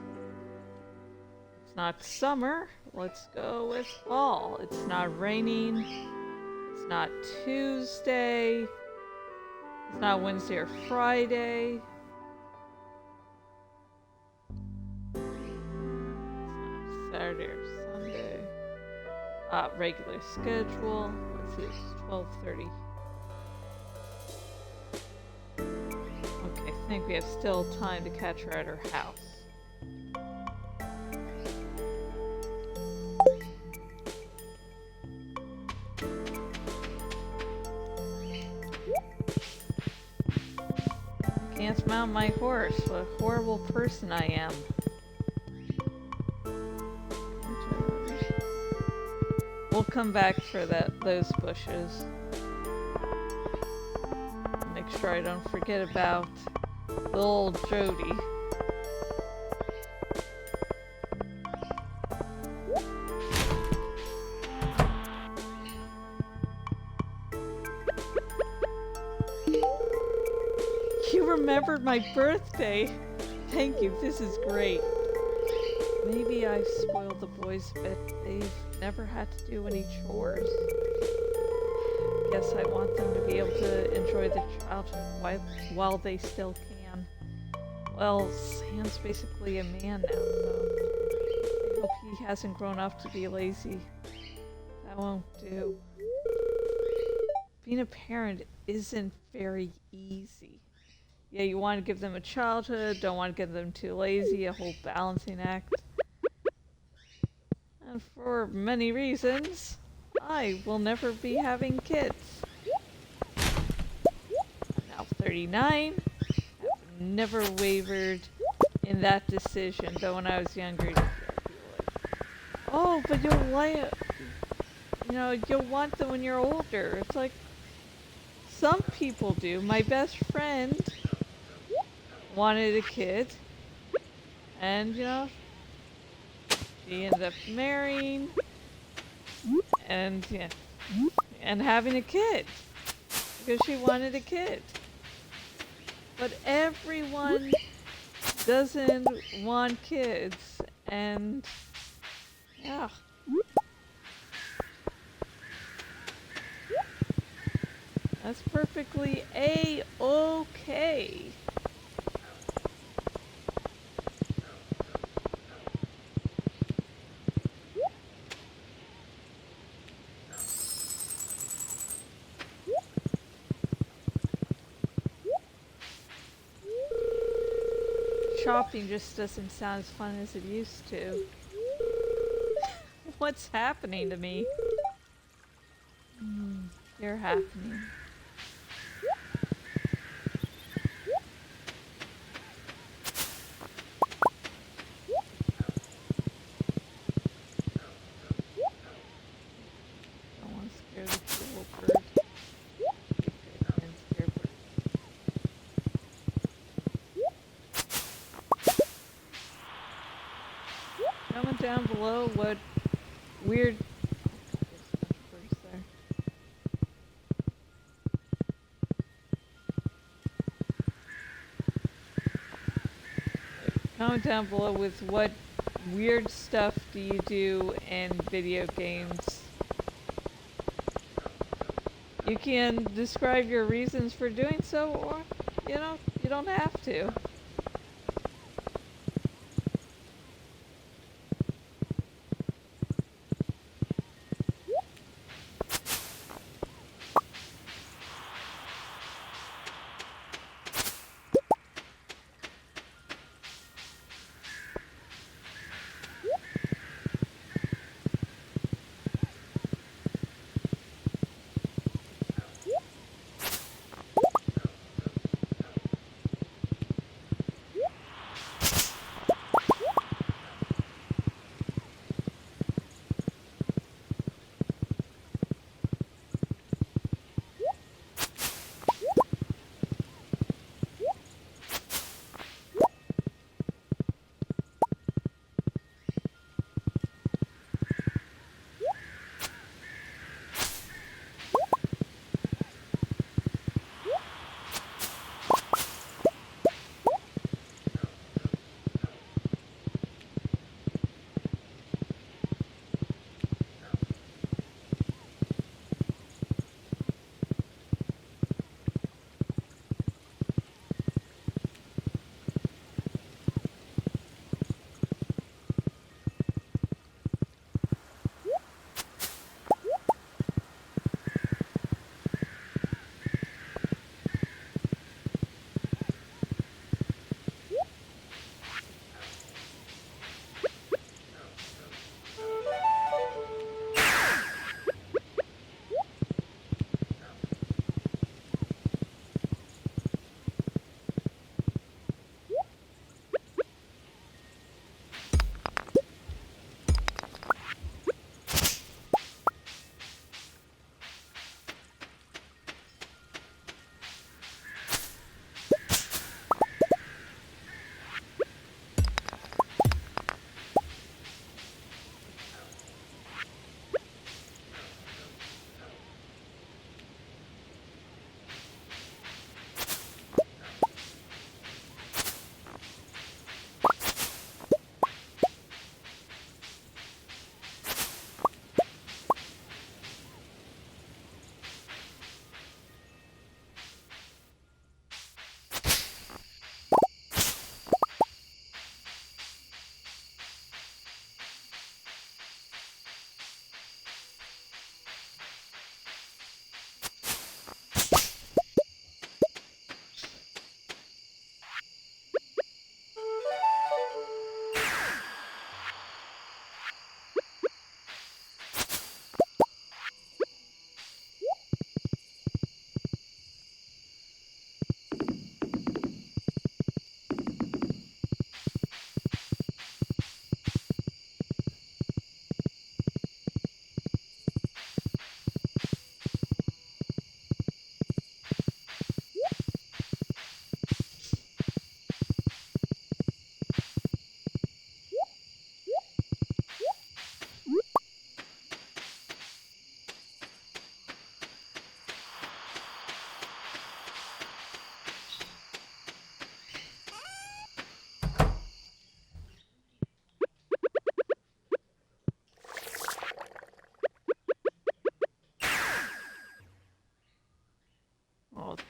not summer. Let's go with fall. It's not raining. It's not Tuesday. It's not Wednesday or Friday. It's not Saturday or Sunday. Regular schedule. Let's see, it's 12:30. Okay, I think we have still time to catch her at her house. Can't mount my horse. What a horrible person I am. We'll come back for those bushes. Make sure I don't forget about little old Jody. You remembered my birthday! Thank you, this is great. Maybe I've spoiled the boys a bit. They've never had to do any chores. Guess I want them to be able to enjoy the childhood while they still can. Well, Sam's basically a man now, though. I hope he hasn't grown up to be lazy. That won't do. Being a parent isn't very easy. Yeah, you want to give them a childhood, don't want to get them too lazy, a whole balancing act. And for many reasons, I will never be having kids. I'm now 39. I've never wavered in that decision, though when I was younger, people like, oh, but you'll want them when you're older. It's like, some people do. My best friend wanted a kid, and she ended up marrying and having a kid because she wanted a kid. But everyone doesn't want kids, and yeah. That's perfectly A-okay. Shopping just doesn't sound as fun as it used to. What's happening to me? You're happening. Don't want to scare the little bird. And scare birds. Comment down below what weird. There's a bunch of birds there. Comment down below with what weird stuff do you do in video games. You can describe your reasons for doing so, or, you don't have to.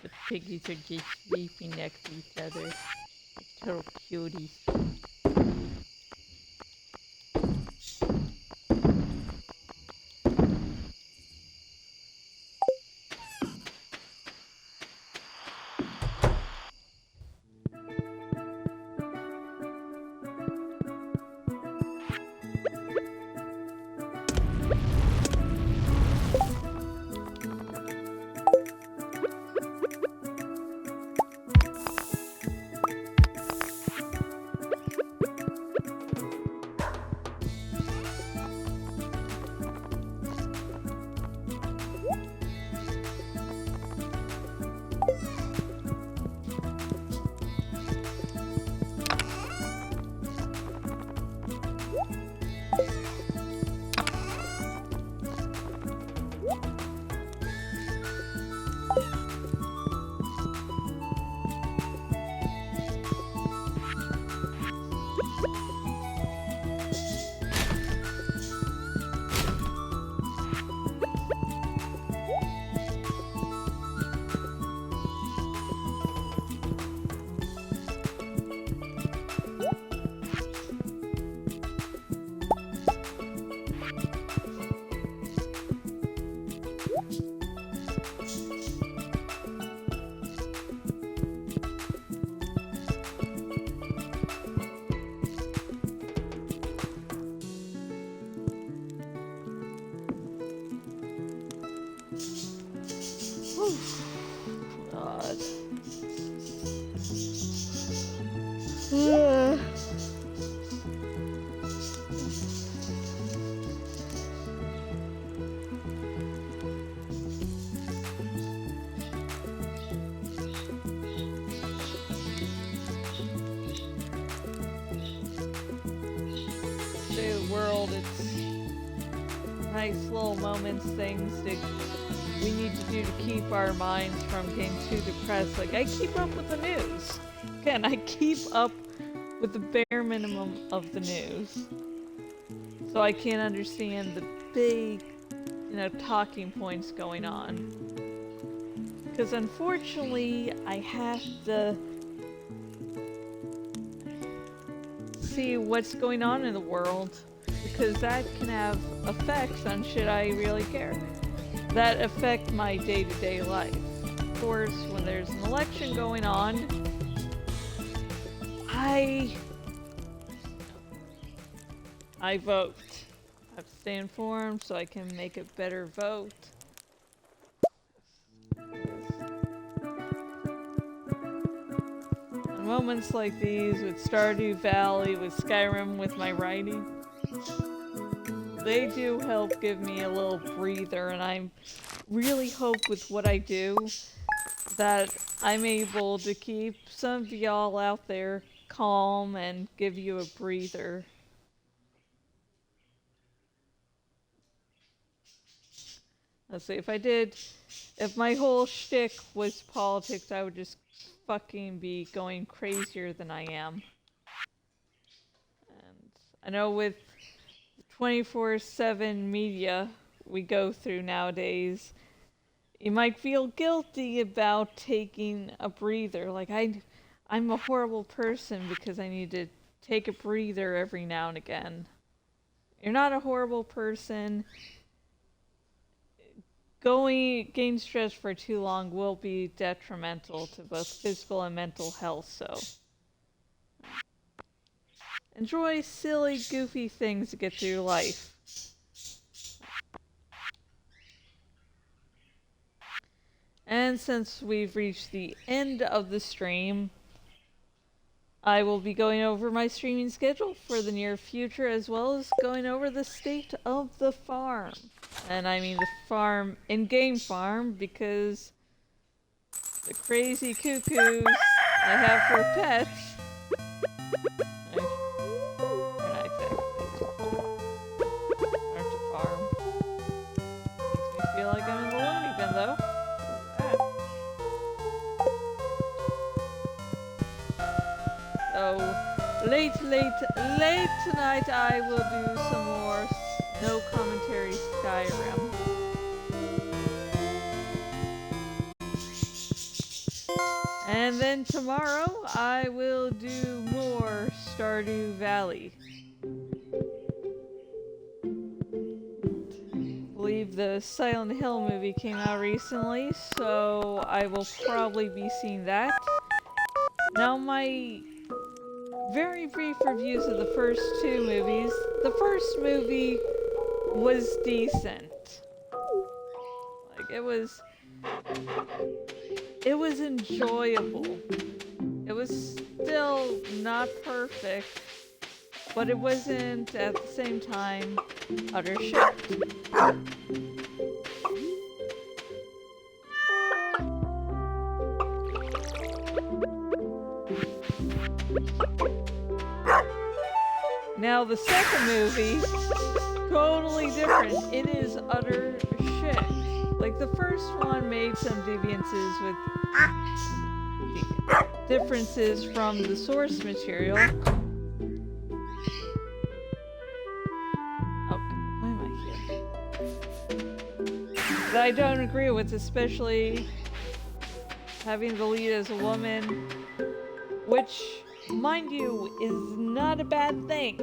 The piggies are just sleeping next to each other. Total cuties. God. The world, it's nice little moments, things that we need to do to keep our minds from getting too depressed. Like, I keep up with the news. Again, I keep up with the bare minimum of the news. So I can't understand the big, talking points going on. Because unfortunately, I have to see what's going on in the world. Because that can have effects on should I really care. That affect my day-to-day life. Of course, when there's an election going on, I vote. I have to stay informed so I can make a better vote. And moments like these with Stardew Valley, with Skyrim, with my writing, they do help give me a little breather, and I really hope with what I do that I'm able to keep some of y'all out there calm and give you a breather. Let's see, if my whole shtick was politics, I would just fucking be going crazier than I am. And I know with 24/7 media we go through nowadays, you might feel guilty about taking a breather. Like, I'm a horrible person because I need to take a breather every now and again. You're not a horrible person. Getting stressed for too long will be detrimental to both physical and mental health, so enjoy silly, goofy things to get through life. And since we've reached the end of the stream, I will be going over my streaming schedule for the near future, as well as going over the state of the farm. And I mean the farm, in-game farm, because the crazy cuckoos I have for pets. They're not exactly aren't a farm. Makes me feel like I'm in the loony bin, though. So late tonight I will do some more no commentary Skyrim. And then tomorrow I will do more Stardew Valley. I believe the Silent Hill movie came out recently, so I will probably be seeing that. Now my very brief reviews of the first two movies. The first movie was decent. Like it was enjoyable. It was still not perfect, but it wasn't at the same time utter shit. Now the second movie, totally different. It is utter shit. Like the first one made some deviances with differences from the source material. Okay, why am I here? That I don't agree with, especially having the lead as a woman, which, mind you, is not a bad thing.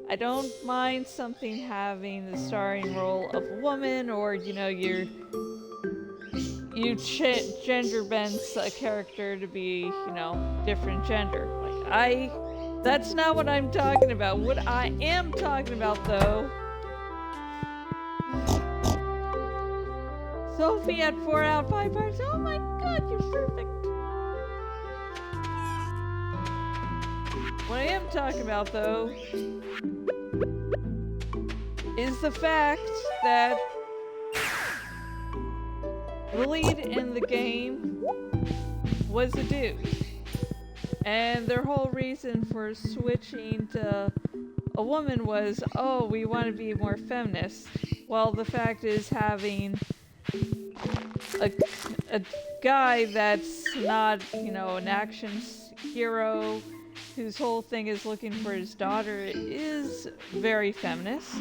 I don't mind something having the starring role of a woman, or you gender bends a character to be, different gender. That's not what I'm talking about. What I am talking about, though, Sophie at 4 out of 5 parts. Oh my god, you're perfect. What I am talking about, though, is the fact that the lead in the game was a dude. And their whole reason for switching to a woman was, oh, we want to be more feminist. Well, the fact is, having a guy that's not, an action hero whose whole thing is looking for his daughter is very feminist.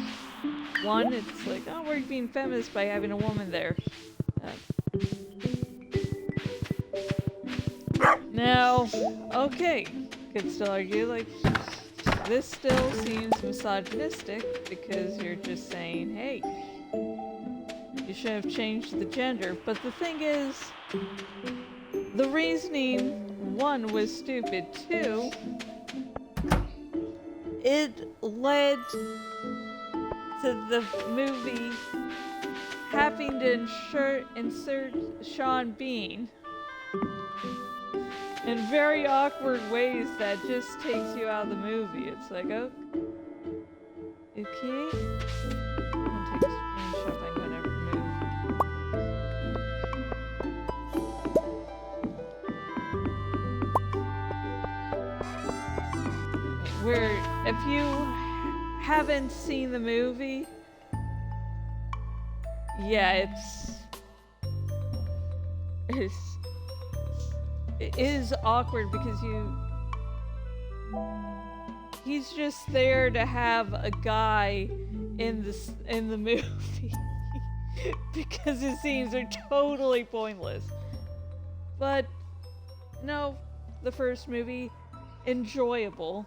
One, it's like, oh, we're being feminist by having a woman there. Now, okay, could still argue, like, this still seems misogynistic because you're just saying, hey, you should have changed the gender. But the thing is, the reasoning, one, was stupid. Two, it led to the movie having to insert Sean Bean in very awkward ways that just takes you out of the movie. It's like, oh, okay. I'm gonna take a screenshot. I'm gonna remove. Where, if you haven't seen the movie, yeah, it is awkward because he's just there to have a guy in the movie because his scenes are totally pointless. But no, the first movie, enjoyable.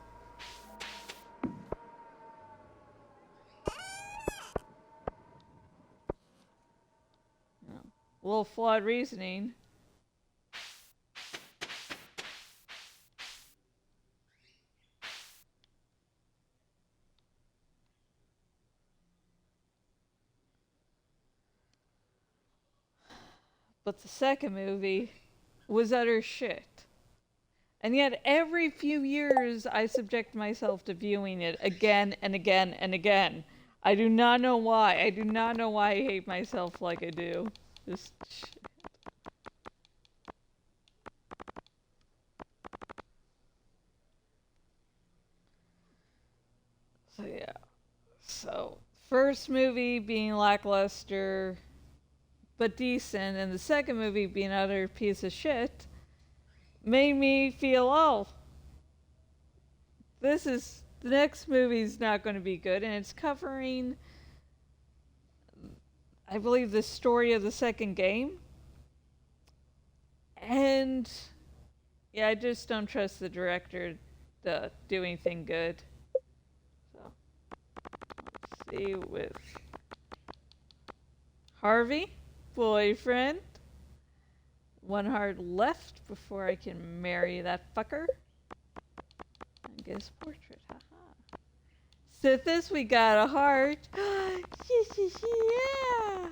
A little flawed reasoning. But the second movie was utter shit. And yet every few years I subject myself to viewing it again and again and again. I do not know why. I do not know why I hate myself like I do. Just shit. So yeah. So first movie being lackluster but decent, and the second movie being utter piece of shit, made me feel, oh, the next movie's not going to be good, and it's covering, I believe, the story of the second game, and Yeah, I just don't trust the director to do anything good. So, let's see with Harvey, boyfriend. One heart left before I can marry that fucker. And get his portrait, haha. Sithis, we got a heart. Yeah.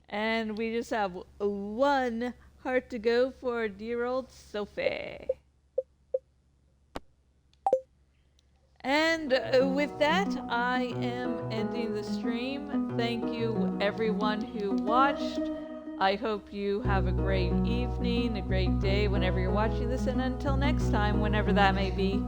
And we just have one heart to go for dear old Sophie. And with that, I am ending the stream. Thank you, everyone who watched. I hope you have a great evening, a great day whenever you're watching this, and until next time, whenever that may be,